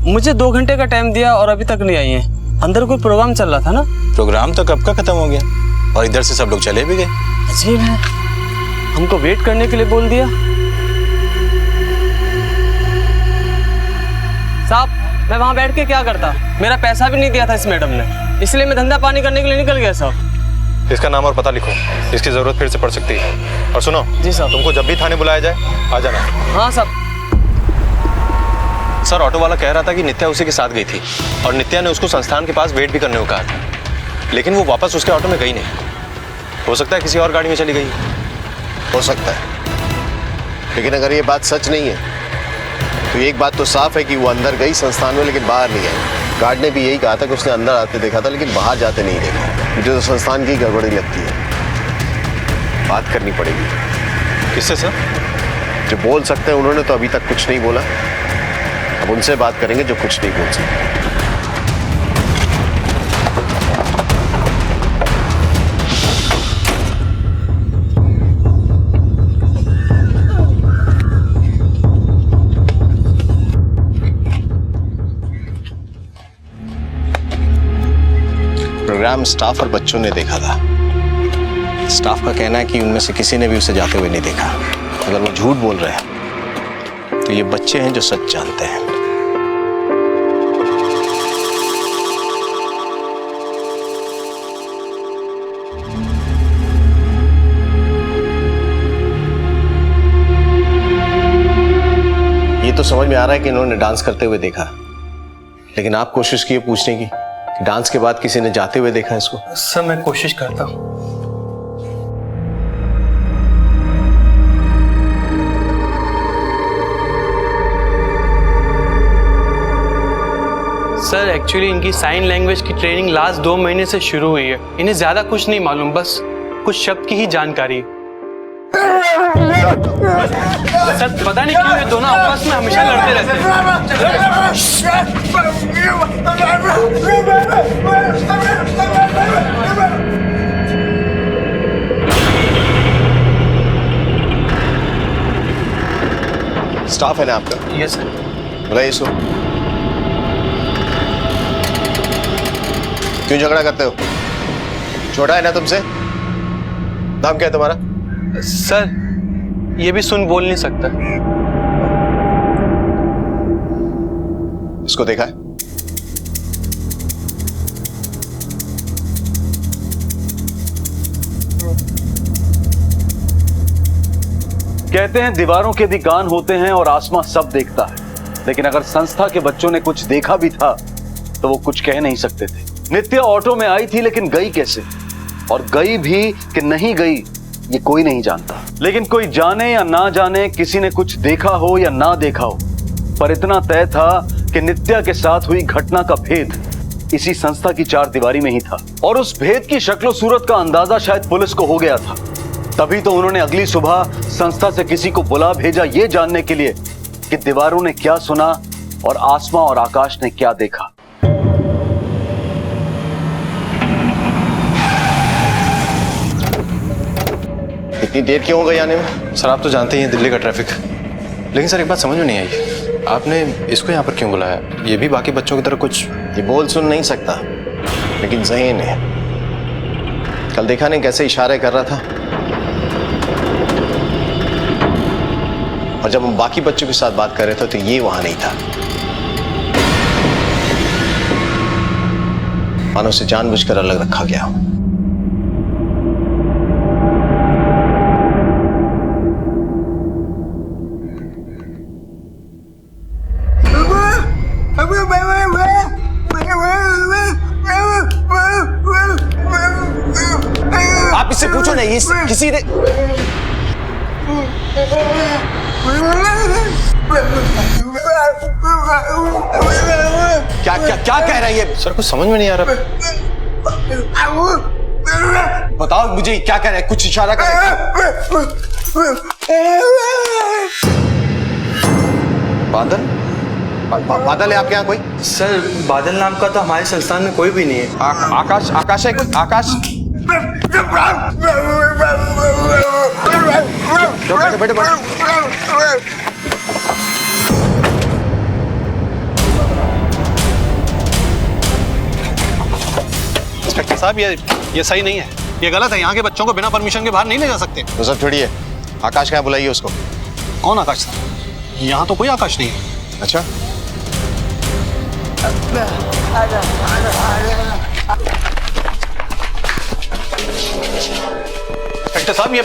Speaker 8: मुझे 2 घंटे का टाइम दिया और अभी तक नहीं आई हैं। अंदर कोई प्रोग्राम चल रहा था ना।
Speaker 5: प्रोग्राम तो कब का खत्म हो गया और इधर से सब लोग चले भी गए।
Speaker 8: अजीब है, हमको वेट करने के लिए बोल दिया। साहब मैं वहाँ बैठ के क्या करता, मेरा पैसा भी नहीं दिया था इस मैडम ने, इसलिए मैं धंधा पानी करने के लिए निकल गया साहब।
Speaker 5: इसका नाम और पता लिखो, इसकी जरूरत फिर से पड़ सकती है। और सुनो
Speaker 8: जी साहब,
Speaker 5: तुमको जब भी थाने बुलाया जाए आ जाना।
Speaker 8: हाँ साहब।
Speaker 5: सर ऑटो वाला कह रहा था कि नित्या उसी के साथ गई थी और नित्या ने उसको संस्थान के पास वेट भी करने को कहा था, लेकिन वो वापस उसके ऑटो में गई नहीं। हो सकता है किसी और गाड़ी में चली गई।
Speaker 4: हो सकता है, लेकिन अगर ये बात सच नहीं है तो एक बात तो साफ है कि वो अंदर गई संस्थान में लेकिन बाहर नहीं आई। गार्ड ने भी यही कहा था कि उसने अंदर आते देखा था लेकिन बाहर जाते नहीं देखा। मुझे तो संस्थान की गड़बड़ी लगती है, बात करनी पड़ेगी।
Speaker 5: किससे सर?
Speaker 4: जो बोल सकते हैं उन्होंने तो अभी तक कुछ नहीं बोला, अब उनसे बात करेंगे जो कुछ नहीं बोल सकते। प्रोग्राम स्टाफ और बच्चों ने देखा था। स्टाफ का कहना है कि उनमें से किसी ने भी उसे जाते हुए नहीं देखा। अगर वो झूठ बोल रहे हैं तो ये बच्चे हैं जो सच जानते हैं। ये तो समझ में आ रहा है कि इन्होंने डांस करते हुए देखा, लेकिन आप कोशिश किए पूछने की कि डांस के बाद किसी ने जाते हुए देखा इसको।
Speaker 8: सर मैं कोशिश करता हूँ। एक्चुअली इनकी साइन लैंग्वेज की ट्रेनिंग लास्ट 2 महीने से शुरू हुई है। इन्हें ज्यादा कुछ नहीं मालूम, बस कुछ शब्द की ही जानकारी। सर पता नहीं क्यों ये दोनों आपस में हमेशा लड़ते रहते हैं।
Speaker 4: स्टाफ है ना आपका?
Speaker 8: Yes sir.
Speaker 4: बुलाइए इसको। क्यों झगड़ा करते हो? छोटा है ना तुमसे? नाम क्या है तुम्हारा?
Speaker 8: सर ये भी सुन बोल नहीं सकता।
Speaker 4: इसको देखा है?
Speaker 1: कहते हैं दीवारों के भी कान होते हैं और आसमां सब देखता है, लेकिन अगर संस्था के बच्चों ने कुछ देखा भी था तो वो कुछ कह नहीं सकते थे। नित्या ऑटो में आई थी, लेकिन गई कैसे, और गई भी कि नहीं गई ये कोई नहीं जानता। लेकिन कोई जाने या ना जाने, किसी ने कुछ देखा हो या ना देखा हो, पर इतना तय था कि नित्या के साथ हुई घटना का भेद इसी संस्था की 4 दीवारी में ही था। और उस भेद की शक्लो सूरत का अंदाजा शायद पुलिस को हो गया था। तभी तो उन्होंने अगली सुबह संस्था से किसी को बुला भेजा ये जानने के लिए कि दीवारों ने क्या सुना और आसमां और आकाश ने क्या देखा।
Speaker 4: इतनी देर क्यों हो गई आने में?
Speaker 5: सर आप तो जानते ही हैं दिल्ली का ट्रैफिक। लेकिन सर एक बात समझ में नहीं आई, आपने इसको यहाँ पर क्यों बुलाया? ये भी बाकी बच्चों की तरह कुछ
Speaker 4: ये बोल सुन नहीं सकता, लेकिन ज़हीन है। कल देखा नहीं कैसे इशारे कर रहा था, और जब हम बाकी बच्चों के साथ बात कर रहे थे तो ये वहां नहीं था। मानो उसे जानबूझकर अलग रखा गया हो। आप इससे पूछो ना, ये किसी ने क्या क्या क्या कह रहा है ये?
Speaker 5: सर कुछ समझ में नहीं आ रहा।
Speaker 4: बताओ मुझे क्या कह रहा है, कुछ इशारा कर। बादल? बादल है आपके यहाँ कोई?
Speaker 8: सर बादल नाम का तो हमारे संस्थान में कोई भी नहीं है।
Speaker 4: आकाश? आकाश है कोई? आकाश? बैठे बैठे।
Speaker 6: इंस्पेक्टर साहब ये सही नहीं है, ये गलत है। यहाँ के बच्चों को बिना परमिशन के बाहर नहीं ले जा सकते।
Speaker 4: तो सब छोड़िए, आकाश कहाँ? बुलाइए उसको।
Speaker 6: कौन आकाश साहब? यहाँ तो कोई आकाश नहीं है।
Speaker 4: अच्छा,
Speaker 6: इंस्पेक्टर साहब ये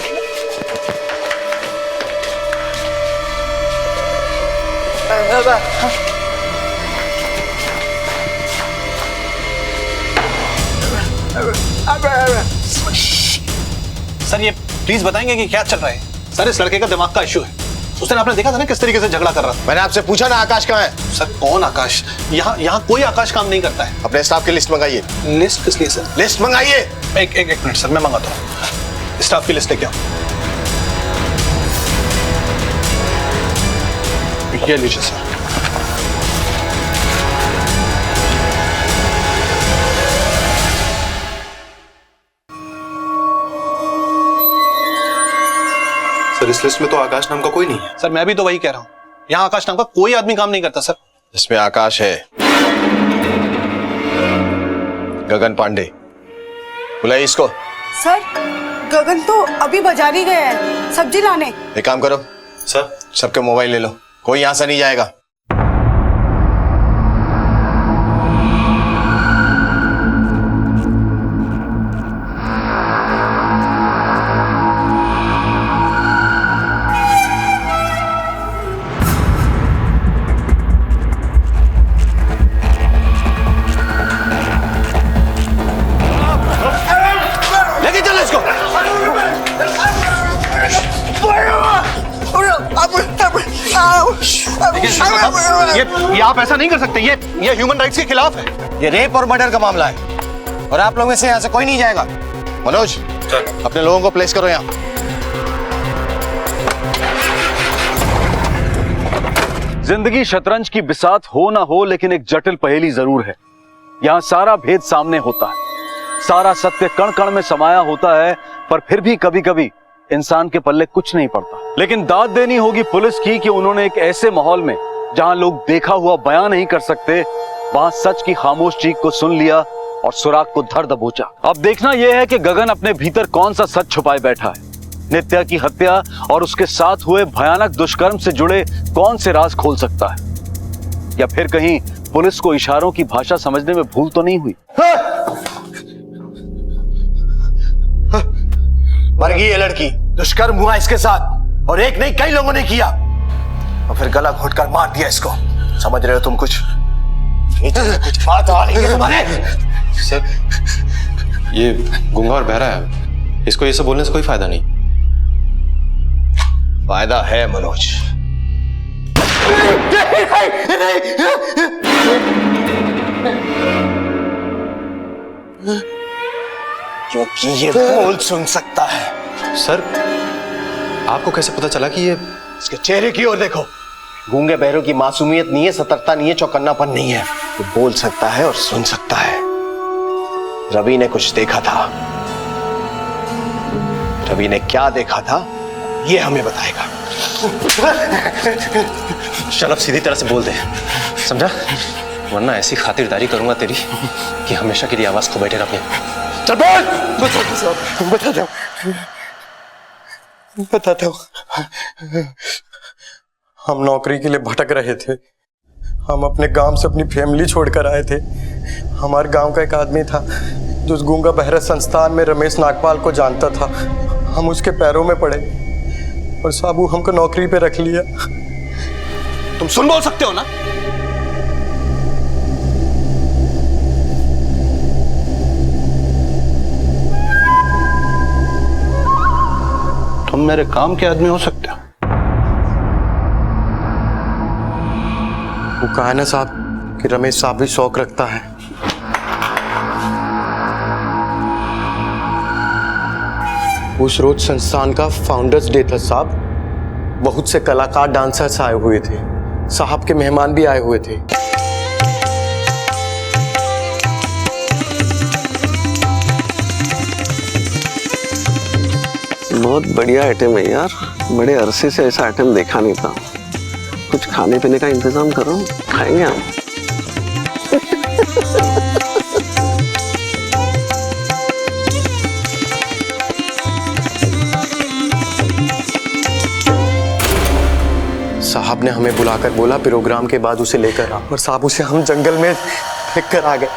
Speaker 6: सर ये प्लीज बताएंगे कि क्या चल रहा है? सर इस लड़के का दिमाग का इश्यू है। उस दिन आपने देखा था ना किस तरीके से झगड़ा कर रहा था।
Speaker 4: मैंने आपसे पूछा ना आकाश कहाँ है?
Speaker 6: सर कौन आकाश? यहाँ कोई आकाश काम नहीं करता है।
Speaker 4: अपने स्टाफ की लिस्ट मंगाइए।
Speaker 6: लिस्ट किस लिए सर?
Speaker 4: लिस्ट मंगाइए।
Speaker 6: एक मिनट सर, मैं मंगाता हूँ। स्टाफ की लिस्ट लेके आओ। ये लीजिए सर।
Speaker 5: सर इस लिस्ट में तो आकाश नाम का कोई नहीं है।
Speaker 6: सर मैं भी तो वही कह रहा हूँ, यहाँ आकाश नाम का कोई आदमी काम नहीं करता सर।
Speaker 4: इसमें आकाश है, गगन पांडे। बुलाइए इसको।
Speaker 10: सर गगन तो अभी बाजार ही गया है सब्जी लाने।
Speaker 4: एक काम करो
Speaker 5: सर,
Speaker 4: सबके मोबाइल ले लो, कोई यहां से नहीं जाएगा। लेके चलो इसको।
Speaker 5: ये आप ऐसा नहीं कर सकते, ये ह्यूमन राइट्स के खिलाफ है।
Speaker 4: ये रेप और मर्डर का मामला है और आप लोगों में से यहाँ से कोई नहीं जाएगा। मनोज, अपने लोगों को प्लेस करो यहाँ।
Speaker 1: जिंदगी शतरंज की बिसात हो ना हो, लेकिन एक जटिल पहेली जरूर है। यहाँ सारा भेद सामने होता है, सारा सत्य कण कण में समाया होता है, पर फिर भी कभी कभी इंसान के पल्ले कुछ नहीं पड़ता। लेकिन दाद देनी होगी पुलिस की कि उन्होंने एक ऐसे माहौल में जहां लोग देखा हुआ बयां नहीं कर सकते, वहां सच की खामोश चीख को सुन लिया और सुराग को धर दबोचा। अब देखना यह है कि गगन अपने भीतर कौन सा सच छुपाए बैठा है। नित्या की हत्या और उसके साथ हुए भयानक दुष्कर्म से जुड़े कौन से राज खोल सकता है, या फिर कहीं पुलिस को इशारों की भाषा समझने में भूल तो नहीं हुई।
Speaker 4: मर गई ये लड़की, दुष्कर्म हुआ इसके साथ और एक नहीं कई लोगों ने किया और फिर गला घोटकर मार दिया इसको। समझ रहे हो तुम कुछ? कुछ बात आ रही है तुम्हारे?
Speaker 5: सर, ये गूंगा और बहरा है, इसको ये सब बोलने से कोई फायदा नहीं।
Speaker 4: फायदा है मनोज। क्योंकि ये बोल सुन सकता है।
Speaker 5: सर, आपको कैसे पता चला कि ये?
Speaker 4: इसके चेहरे की ओर देखो। गूंगे बहरों की मासूमियत नहीं है, सतर्कता नहीं है, चौकन्नापन नहीं है। वो बोल सकता है और सुन सकता है। रवि ने कुछ देखा था। रवि ने क्या देखा था ये हमें बताएगा।
Speaker 5: चल अब सीधी तरह से बोल दे, समझा? वरना ऐसी खातिरदारी करूंगा तेरी कि हमेशा के लिए आवाज खो बैठेगा अपनी।
Speaker 4: चल बोल।
Speaker 11: बताता हूँ। हम नौकरी के लिए भटक रहे थे। हम अपने गांव से अपनी फैमिली छोड़कर आए थे। हमारे गांव का एक आदमी था जो उस गूंगा बहरा संस्थान में रमेश नागपाल को जानता था। हम उसके पैरों में पड़े और साबू हमको नौकरी पे रख लिया।
Speaker 6: तुम सुन बोल सकते हो ना? तुम मेरे काम के आदमी हो सकते हो।
Speaker 11: वो कहा है ना साहब कि रमेश साहब भी शौक रखता है। उस रोज संस्थान का फाउंडर्स डे था साहब। बहुत से कलाकार डांसर्स आए हुए थे। साहब के मेहमान भी आए हुए थे।
Speaker 12: बहुत बढ़िया आइटम है यार, बड़े अरसे से ऐसा आइटम देखा नहीं था। कुछ खाने पीने का इंतजाम करो, खाएंगे हम।
Speaker 11: साहब ने हमें बुलाकर बोला प्रोग्राम के बाद उसे लेकर आ, और साहब उसे हम जंगल में फेंक कर आ गए।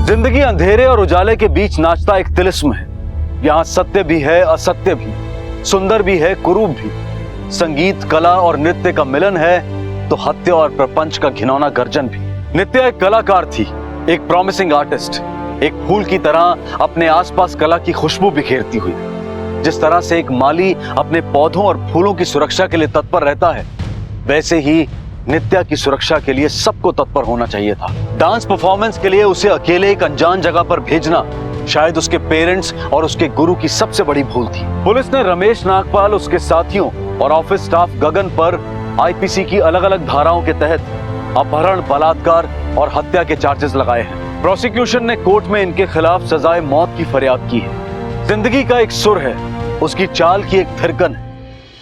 Speaker 1: जिंदगी अंधेरे और उजाले के बीच नाचता एक तिलिस्म है। यहाँ सत्य भी है, असत्य भी, सुंदर भी है, कुरूप भी। संगीत, कला और नृत्य का मिलन है तो हत्या और प्रपंच का घिनौना गर्जन भी। नित्या एक कलाकार थी, एक प्रॉमिसिंग आर्टिस्ट, एक फूल की तरह अपने आसपास कला की खुशबू बिखेरती हुई। जिस तरह से एक माली अपने पौधों और फूलों की सुरक्षा के लिए तत्पर रहता है, वैसे ही नित्या की सुरक्षा के लिए सबको तत्पर होना चाहिए था। डांस परफॉर्मेंस के लिए उसे अकेले एक अनजान जगह पर भेजना शायद उसके पेरेंट्स और उसके गुरु की सबसे बड़ी भूल थी। पुलिस ने रमेश नागपाल, उसके साथियों और ऑफिस स्टाफ गगन पर आईपीसी की अलग अलग धाराओं के तहत अपहरण, बलात्कार और हत्या के चार्जेस लगाए हैं। प्रोसिक्यूशन ने कोर्ट में इनके खिलाफ सजाए मौत की फरियाद की है। जिंदगी का एक सुर है, उसकी चाल की एक थिरकन है।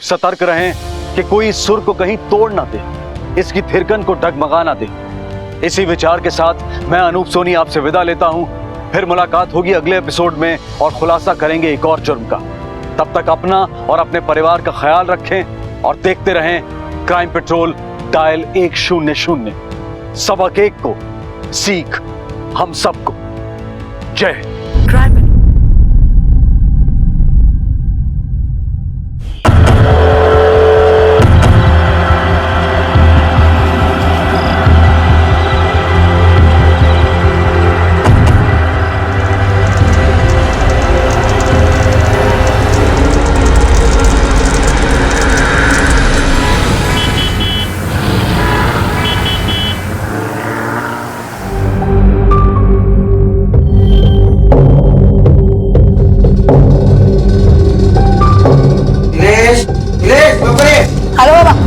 Speaker 1: सतर्क रहें कि कोई इस सुर को कहीं तोड़ ना दे, इसकी थिरकन को डगमगा ना दे। इसी विचार के साथ मैं अनूप सोनी आपसे विदा लेता हूं। फिर मुलाकात होगी अगले एपिसोड में और खुलासा करेंगे एक और जुर्म का। तब तक अपना और अपने परिवार का ख्याल रखें और देखते रहें क्राइम पेट्रोल डायल 100। सबक एक को, सीख हम सबको। जय हिंद।
Speaker 10: हेलो बाबा।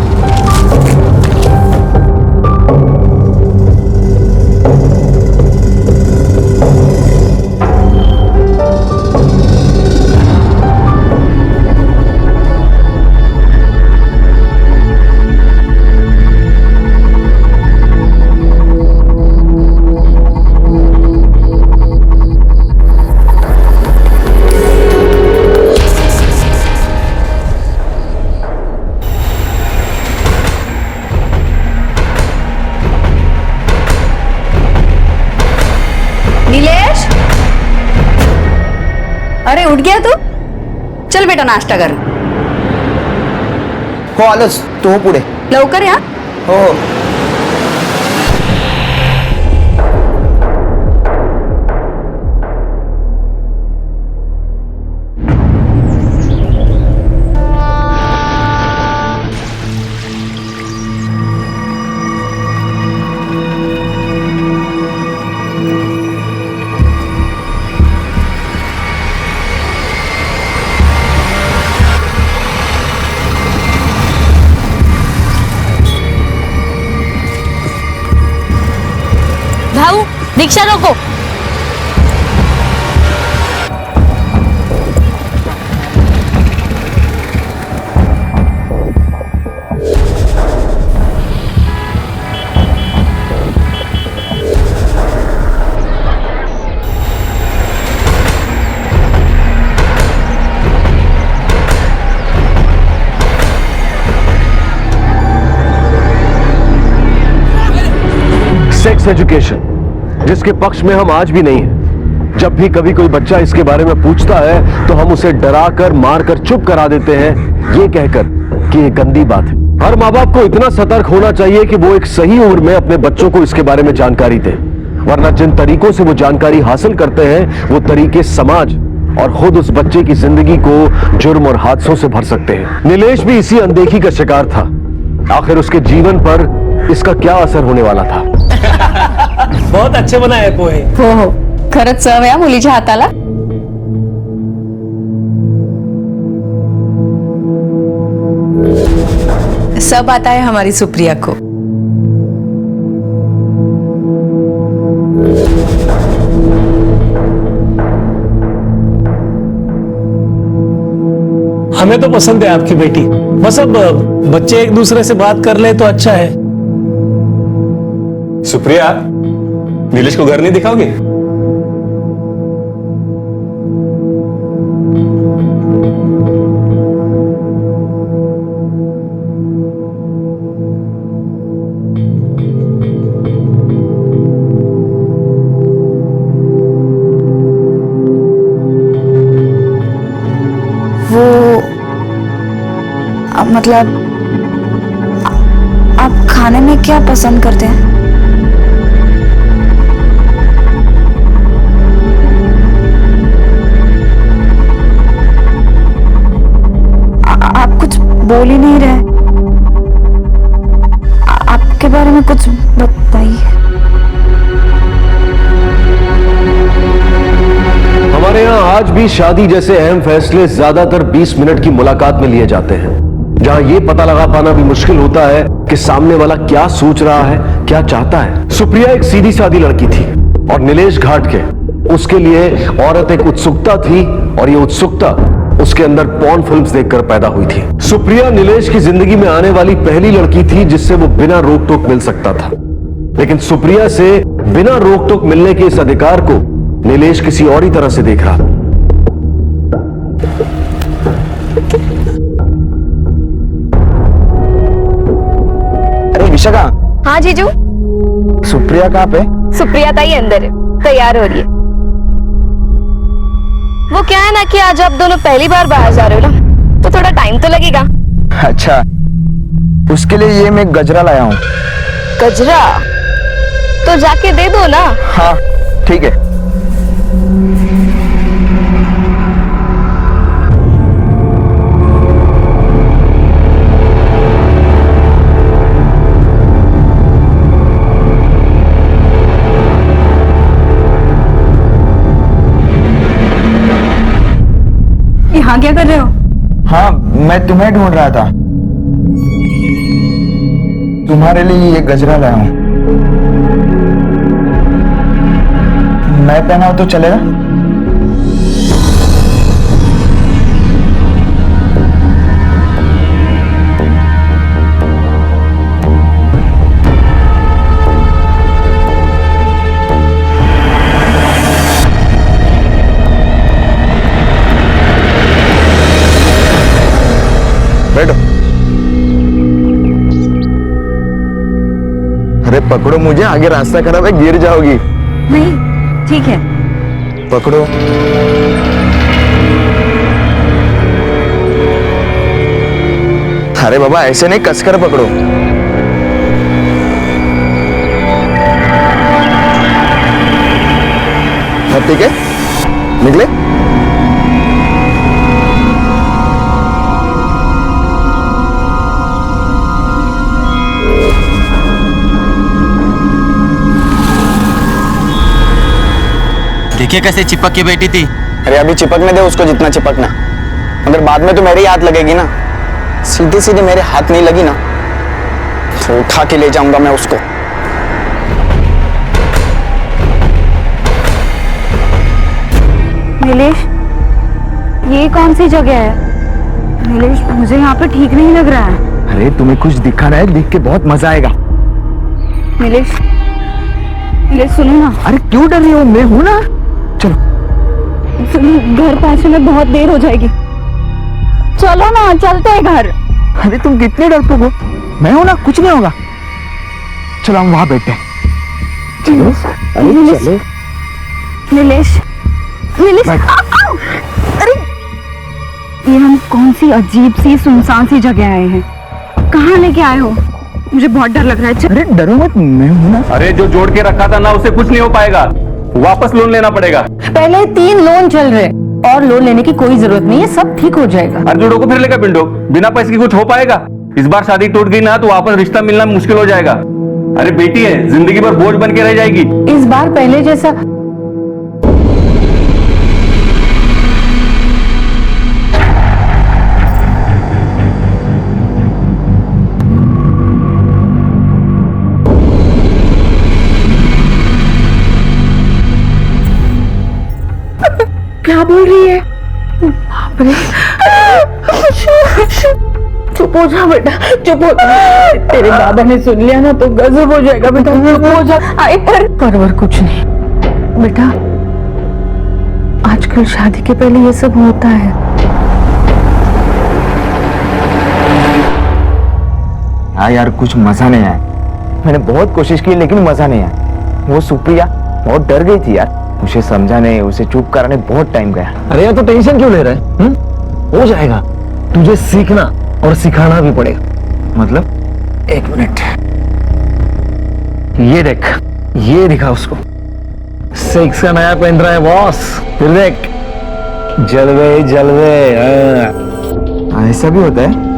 Speaker 10: नीलेश, अरे उठ गया तू? चल बेटा नाश्ता कर।
Speaker 7: हो आलोच, तू हो पुढे।
Speaker 10: लवकर या।
Speaker 7: हो हो।
Speaker 9: भाऊ रिक्शा रोको।
Speaker 1: सेक्स एजुकेशन जिसके पक्ष में हम आज भी नहीं हैं। जब भी कभी कोई बच्चा इसके बारे में पूछता है तो हम उसे डराकर मारकर चुप करा देते हैं, ये कहकर कि ये गंदी बात है। हर माँ बाप को इतना सतर्क होना चाहिए कि वो एक सही उम्र में अपने बच्चों को इसके बारे में जानकारी दें, वरना जिन तरीकों से वो जानकारी हासिल करते हैं वो तरीके समाज और खुद उस बच्चे की जिंदगी को जुर्म और हादसों से भर सकते हैं। नीलेश भी इसी अनदेखी का शिकार था। आखिर उसके जीवन पर इसका क्या असर होने वाला था?
Speaker 13: बहुत अच्छे बनाए पोहे।
Speaker 10: हो खरंच चव या मुलीच्या हाताला। सब आता है हमारी सुप्रिया को।
Speaker 13: हमें तो पसंद है आपकी बेटी, बस अब बच्चे एक दूसरे से बात कर ले तो अच्छा है।
Speaker 5: सुप्रिया, नीलेश को घर नहीं दिखाओगे?
Speaker 10: वो मतलब आप खाने में क्या पसंद करते हैं? आप कुछ बोल ही नहीं रहे। आपके बारे में कुछ बताइए।
Speaker 1: हमारे यहाँ आज भी शादी जैसे अहम फैसले ज्यादातर 20 मिनट की मुलाकात में लिए जाते हैं, जहाँ ये पता लगा पाना भी मुश्किल होता है कि सामने वाला क्या सोच रहा है, क्या चाहता है। सुप्रिया एक सीधी सादी लड़की थी और नीलेश घाट के उसके लिए औरत एक उत्सुकता थी, और ये उत्सुकता उसके अंदर पॉर्न फिल्म्स देखकर पैदा हुई थी। सुप्रिया नीलेश की जिंदगी में आने वाली पहली लड़की थी जिससे वो बिना रोक टोक मिल सकता था, लेकिन सुप्रिया से बिना रोक टोक मिलने के इस अधिकार को नीलेश किसी और ही तरह से देख रहा।
Speaker 7: अरे विशाखा।
Speaker 9: हाँ जीजू।
Speaker 14: सुप्रिया कहाँ पे?
Speaker 9: सुप्रिया ताई अंदर है, तैयार हो रही है। वो क्या है ना कि आज आप दोनों पहली बार बाहर जा रहे हो ना, तो थोड़ा टाइम तो लगेगा।
Speaker 14: अच्छा, उसके लिए ये मैं गजरा लाया हूँ।
Speaker 9: गजरा तो जाके दे दो ना।
Speaker 14: हाँ ठीक है।
Speaker 9: यहाँ क्या कर रहे हो?
Speaker 14: हाँ, मैं तुम्हें ढूंढ रहा था। तुम्हारे लिए ये गजरा लाया हूँ। मैं पहनाऊं तो चलेगा? बैठो। अरे पकड़ो मुझे, आगे रास्ता खराब है, गिर जाओगी।
Speaker 9: नहीं, ठीक है।
Speaker 14: पकड़ो। अरे बाबा ऐसे नहीं, कसकर पकड़ो। अब ठीक है, निकले।
Speaker 15: देखिए कैसे चिपक के बैठी थी।
Speaker 14: अरे अभी चिपकने दे उसको, जितना चिपकना, मगर बाद में तो मेरी हाथ लगेगी ना। सीधे सीधे मेरे हाथ नहीं लगी ना तो उठा के ले जाऊंगा मैं उसको।
Speaker 9: नीलेश, ये कौन सी जगह है? नीलेश, मुझे यहाँ पे ठीक नहीं लग रहा है।
Speaker 14: अरे तुम्हें कुछ दिखा रहा है, देख के बहुत मजा आएगा।
Speaker 9: नीलेश, नीलेश सुनो ना।
Speaker 14: अरे क्यों डर रही हो, मैं हूं ना। चलो
Speaker 9: सुनो, घर पहुंचने में बहुत देर हो जाएगी। चलो ना, चलते हैं घर।
Speaker 14: अरे तुम कितने डरपोक हो, मैं हूं ना, कुछ नहीं होगा। चलो हम वहां बैठते हैं। चलो। अरे चलो।
Speaker 9: नीलेश, नीलेश, अरे ये हम कौन सी अजीब सी सुनसान सी जगह आए हैं? कहाँ लेके आए हो? मुझे बहुत डर लग रहा है।
Speaker 14: अरे डरो मत, मैं हूं ना।
Speaker 16: अरे जो जोड़ के रखा था ना, उसे कुछ नहीं हो पाएगा, वापस लोन लेना पड़ेगा।
Speaker 17: पहले 3 लोन चल रहे और लोन लेने की कोई जरूरत नहीं है, सब ठीक हो जाएगा।
Speaker 16: अर्जुनों को फिर लेगा पिंडो, बिना पैसे की कुछ हो पाएगा? इस बार शादी टूट गई ना तो वापस रिश्ता मिलना मुश्किल हो जाएगा। अरे बेटी है, जिंदगी भर बोझ बन के रह जाएगी।
Speaker 17: इस बार पहले जैसा
Speaker 9: क्या बोल रही है?
Speaker 17: चुप हो जा बेटा, चुप हो जा। तेरे बाबा ने सुन लिया ना तो गजब हो जाएगा बेटा, चुप हो जा। आई पर कुछ नहीं बेटा, आजकल शादी के पहले ये सब होता है।
Speaker 14: हाँ यार, कुछ मजा नहीं आया। मैंने बहुत कोशिश की लेकिन मजा नहीं आया। वो सुप्रिया बहुत डर गई थी यार, उसे समझाने, उसे चुप कराने बहुत टाइम गया।
Speaker 12: अरे यार तो टेंशन क्यों ले रहा है? हो जाएगा, तुझे सीखना और सिखाना भी पड़ेगा।
Speaker 14: मतलब? एक मिनट,
Speaker 12: ये देख, ये दिखा उसको, सेक्स का नया पहन रहा है बॉस। फिर देख, जलवे जलवे।
Speaker 14: ऐसा भी होता है?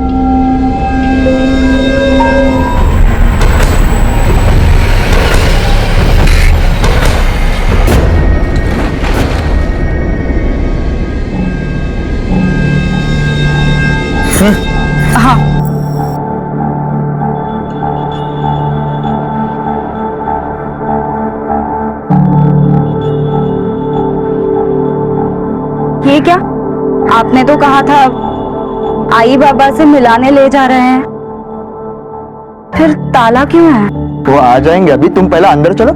Speaker 9: हाँ, ये क्या? आपने तो कहा था आई बाबा से मिलाने ले जा रहे हैं, फिर ताला क्यों है?
Speaker 14: वो आ जाएंगे अभी, तुम पहले अंदर चलो।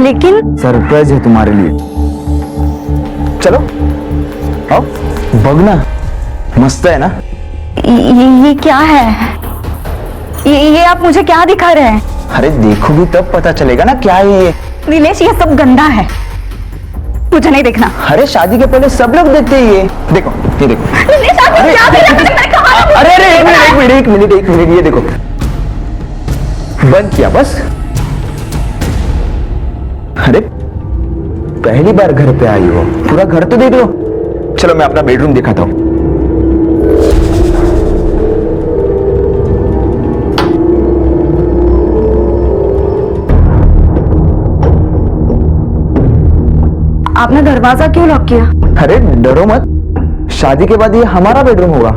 Speaker 9: लेकिन
Speaker 14: सरप्राइज है तुम्हारे लिए। चलो आओ, बगना मस्त है ना?
Speaker 9: ये क्या है? ये आप मुझे क्या दिखा रहे हैं?
Speaker 14: अरे देखोगी तब पता चलेगा ना क्या है ये।
Speaker 17: नीलेश ये सब गंदा है, मुझे नहीं देखना।
Speaker 14: अरे शादी के पहले सब लोग देखते हैं ये। देखो ये देखो।
Speaker 17: नीलेश आप क्या देख रहे हैं?
Speaker 14: अरे अरे एक मिनट ये देखो, बंद किया बस। अरे पहली बार घर पे आई हो, पूरा घर तो देख लो। चलो मैं अपना बेडरूम दिखाता हूं।
Speaker 17: आपने दरवाजा क्यों लॉक किया?
Speaker 14: अरे डरो मत, शादी के बाद ये हमारा बेडरूम होगा।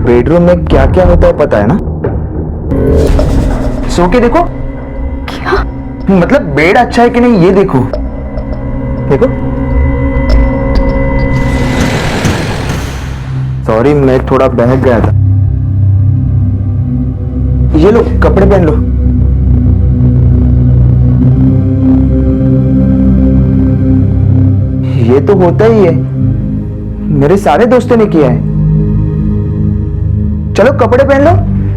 Speaker 14: बेडरूम में क्या क्या होता है पता है ना? सो के देखो।
Speaker 17: क्या
Speaker 14: मतलब बेड अच्छा है कि नहीं ये देखो। देखो। सॉरी मैं थोड़ा बहक गया था। ये लो कपड़े पहन लो। ये तो होता ही है, मेरे सारे दोस्तों ने किया है। चलो कपड़े पहन लो,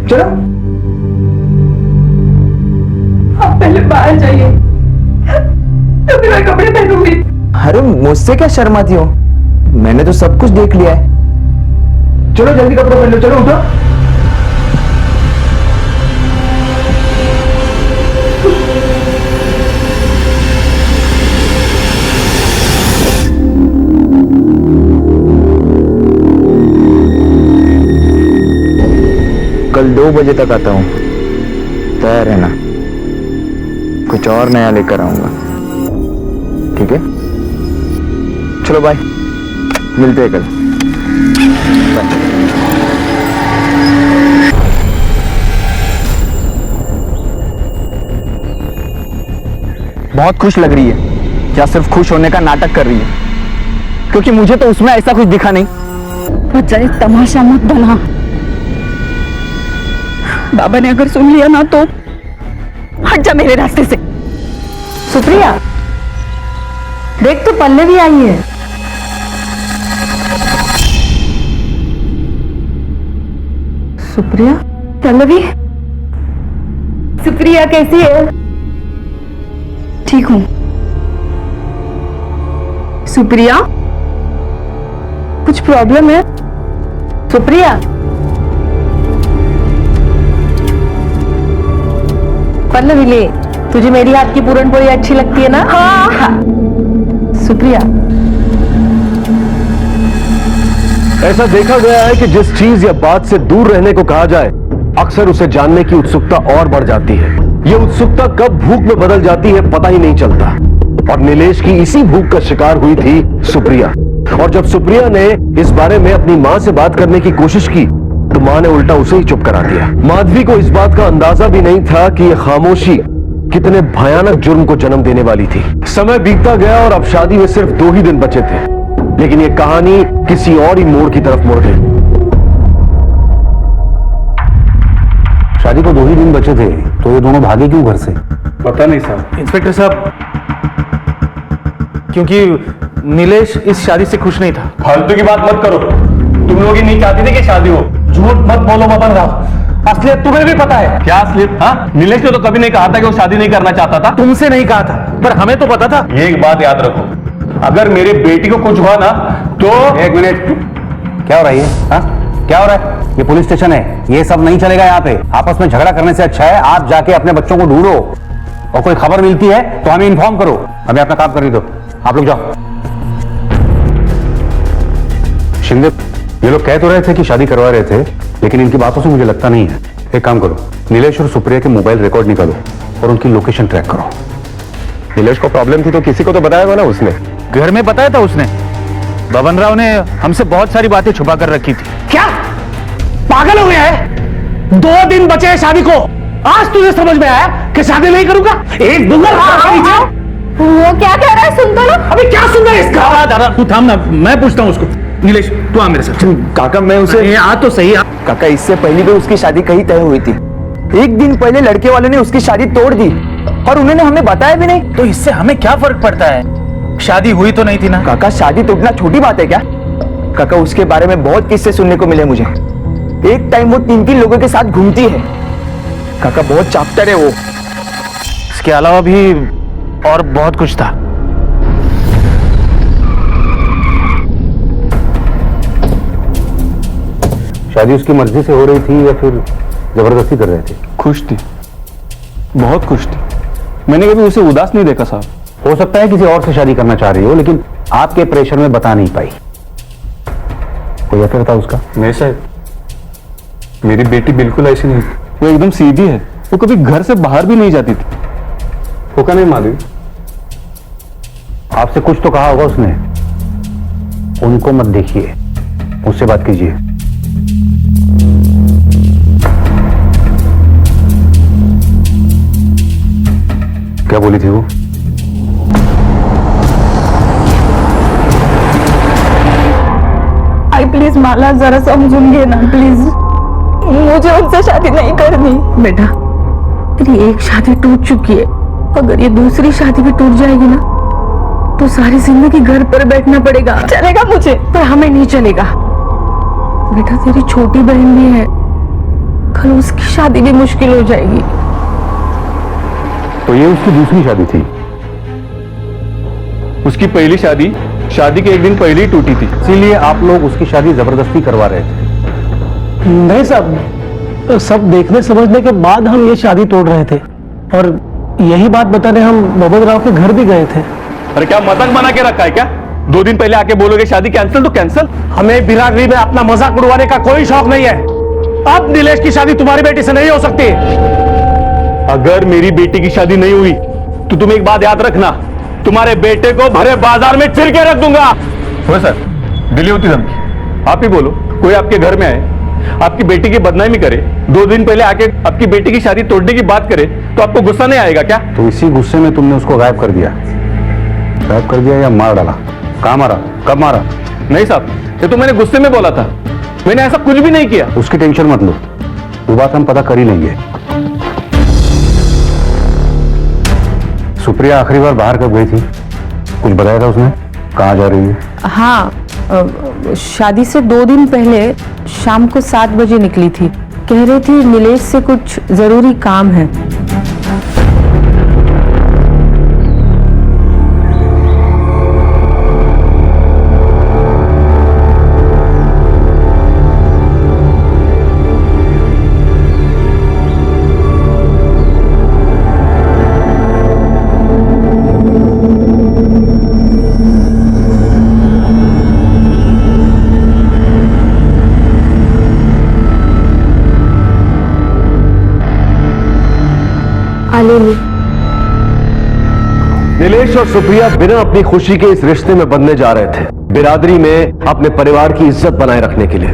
Speaker 14: चलो।
Speaker 17: आप पहले बाहर जाइए, तभी मैं कपड़े पहनूंगी।
Speaker 14: अरे मुझसे क्या शर्माती हो, मैंने तो सब कुछ देख लिया है। चलो जल्दी कपड़े पहन लो, चलो उठो। कल 2 बजे तक आता हूं, तैयार रहना। कुछ और नया लेकर आऊंगा, ठीक है? चलो बाय, मिलते हैं कल। बाय। बहुत खुश लग रही है, क्या सिर्फ खुश होने का नाटक कर रही है? क्योंकि मुझे तो उसमें ऐसा कुछ दिखा नहीं।
Speaker 17: बच्चा तमाशा मत बना, बाबा ने अगर सुन लिया ना तो हट जा मेरे रास्ते से। सुप्रिया देख तो पल्ले भी आई है। सुप्रिया, पल्लवी, सुप्रिया कैसी है? ठीक हूं। सुप्रिया कुछ प्रॉब्लम है? सुप्रिया पल्लवी ले, तुझे मेरी हाथ की पूरन पोली अच्छी लगती है ना? हाँ। सुप्रिया
Speaker 1: ऐसा देखा गया है कि जिस चीज या बात से दूर रहने को कहा जाए, अक्सर उसे जानने की उत्सुकता और बढ़ जाती है। यह उत्सुकता कब भूख में बदल जाती है पता ही नहीं चलता। और नीलेश की इसी भूख का शिकार हुई थी सुप्रिया। और जब सुप्रिया ने इस बारे में अपनी मां से बात करने की कोशिश की तो मां ने उल्टा उसे ही चुप करा दिया। माधवी को इस बात का अंदाजा भी नहीं था कि यह खामोशी कितने भयानक जुर्म को जन्म देने वाली थी। समय बीतता गया और अब शादी में सिर्फ 2 ही दिन बचे थे, लेकिन यह कहानी किसी और ही मोड़ की तरफ मुड़ गई।
Speaker 16: शादी को 2 ही दिन बचे थे, तो ये दोनों भागे क्यों घर से? पता नहीं साहब।
Speaker 6: इंस्पेक्टर साहब, क्योंकि नीलेश इस शादी से खुश नहीं था।
Speaker 16: फालतू की बात मत करो, तुम लोग ही नहीं चाहते थे कि शादी हो।
Speaker 6: झूठ मत बोलो मदन राव, असलियत तुम्हें भी पता है।
Speaker 16: क्या असलियत? हाँ, नीलेश ने तो कभी नहीं कहा था कि वो शादी नहीं करना चाहता था।
Speaker 6: तुमसे नहीं कहा था, पर हमें तो पता था।
Speaker 16: एक बात याद रखो, अगर मेरी बेटी को कुछ हुआ ना तो। एक मिनट, क्या हो रहा है? हाँ क्या हो रहा है? ये पुलिस स्टेशन है, ये सब नहीं चलेगा यहाँ पे। आपस में झगड़ा करने से अच्छा है आप जाके अपने बच्चों को ढूंढो, और कोई खबर मिलती है तो हमें इन्फॉर्म करो। हमें अपना काम करने दो, आप लोग जाओ। शिंदे, ये लोग कह तो रहे थे कि शादी करवा रहे थे, लेकिन इनकी बातों से मुझे लगता नहीं है। एक काम करो, नीलेश और सुप्रिया के मोबाइल रिकॉर्ड निकालो और उनकी लोकेशन ट्रैक करो। नीलेश को प्रॉब्लम थी तो किसी को तो बताया होगा ना उसने?
Speaker 13: घर में बताया था उसने। बबन राव ने हमसे बहुत सारी बातें छुपा कर रखी थी।
Speaker 6: क्या पागल हो गया है? 2 दिन बचे हैं शादी को, आज तुझे समझ में आया कि शादी नहीं करूंगा? एक दुगल
Speaker 17: वो क्या कह रहा है? सुन तो लो।
Speaker 6: अभी क्या सुन रहा है इसका?
Speaker 13: दादा तू थाम ना, मैं पूछता हूँ उसको। नीलेश तू आ मेरे साथ।
Speaker 14: काका मैं उसे
Speaker 13: आ तो सही।
Speaker 14: काका इससे पहले भी उसकी शादी कहीं तय हुई थी। 1 दिन पहले लड़के वाले ने उसकी शादी तोड़ दी और उन्होंने हमें बताया भी नहीं।
Speaker 13: तो इससे हमें क्या फर्क पड़ता है? शादी हुई तो नहीं थी ना।
Speaker 14: काका शादी तोड़ना छोटी बात है क्या? काका उसके बारे में बहुत किस्से सुनने को मिले मुझे। एक टाइम वो 3 लोगों के साथ घूमती है, काका बहुत चाप्टर है वो। इसके अलावा भी और बहुत कुछ था।
Speaker 16: शादी उसकी मर्जी से हो रही थी या फिर जबरदस्ती कर रहे थे?
Speaker 18: खुश थी, बहुत खुश थी। मैंने कभी उसे उदास नहीं देखा साहब।
Speaker 16: हो सकता है किसी और से शादी करना चाह रही हो, लेकिन आपके प्रेशर में बता नहीं पाई। कोई अफेयर था उसका?
Speaker 18: नहीं साहब, मेरी बेटी बिल्कुल ऐसी नहीं थी। वो एकदम सीधी है, वो कभी घर से बाहर भी नहीं जाती थी। होगा नहीं मालूम?
Speaker 16: आपसे कुछ तो कहा होगा उसने। उनको मत देखिए, उससे बात कीजिए। क्या बोली थी वो?
Speaker 17: आई प्लीज माला, जरा समझूंगे ना प्लीज। मुझे उनसे शादी नहीं करनी। बेटा तेरी एक शादी टूट चुकी है, अगर ये दूसरी शादी भी टूट जाएगी ना तो सारी जिंदगी घर पर बैठना पड़ेगा। चलेगा मुझे, पर हमें नहीं चलेगा। बेटा तेरी छोटी बहन भी है, कल उसकी शादी भी मुश्किल हो जाएगी।
Speaker 16: तो ये उसकी दूसरी शादी थी?
Speaker 18: उसकी पहली शादी शादी के एक दिन पहले ही टूटी थी,
Speaker 16: इसीलिए आप लोग उसकी शादी जबरदस्ती करवा रहे थे?
Speaker 13: नहीं साहब, सब देखने समझने के बाद हम ये शादी तोड़ रहे थे, और यही बात बताने हम मोहम्मद राव के घर भी गए थे।
Speaker 18: अरे क्या मजाक बना के रखा है क्या? 2 दिन पहले आके बोलोगे शादी कैंसिल तो कैंसिल।
Speaker 13: हमें बिरादरी में अपना मजाक उड़वाने का कोई शौक नहीं है। अब नीलेश की शादी तुम्हारी बेटी से नहीं हो सकती।
Speaker 18: अगर मेरी बेटी की शादी नहीं हुई तो तुम एक बात याद रखना, तुम्हारे बेटे को भरे बाजार में चिर के रख दूंगा। हो सर, दिली होती धमकी। आप ही बोलो, कोई आपके घर में आए, आपकी बेटी की बदनामी करे, 2 दिन पहले आके आपकी बेटी की शादी तोड़ने की बात करे, तो आपको गुस्सा नहीं आएगा क्या?
Speaker 16: तो इसी गुस्से में तुमने उसको गायब कर दिया? गायब कर दिया या मार डाला? कहाँ मारा, कब मारा?
Speaker 18: नहीं साहब, ये तो मैंने गुस्से में बोला था, मैंने ऐसा कुछ भी नहीं किया।
Speaker 16: उसकी टेंशन मत लो, वो बात हम पता कर ही लेंगे। सुप्रिया आखिरी बार बाहर कब गई थी? कुछ बताया था उसने? कहाँ जा रही है?
Speaker 17: हाँ, शादी से 2 दिन पहले शाम को 7 बजे निकली थी। कह रही थी नीलेश से कुछ जरूरी काम है।
Speaker 19: नीलेश और सुप्रिया बिना अपनी खुशी के इस रिश्ते में बंधने जा रहे थे, बिरादरी में अपने परिवार की इज्जत बनाए रखने के लिए।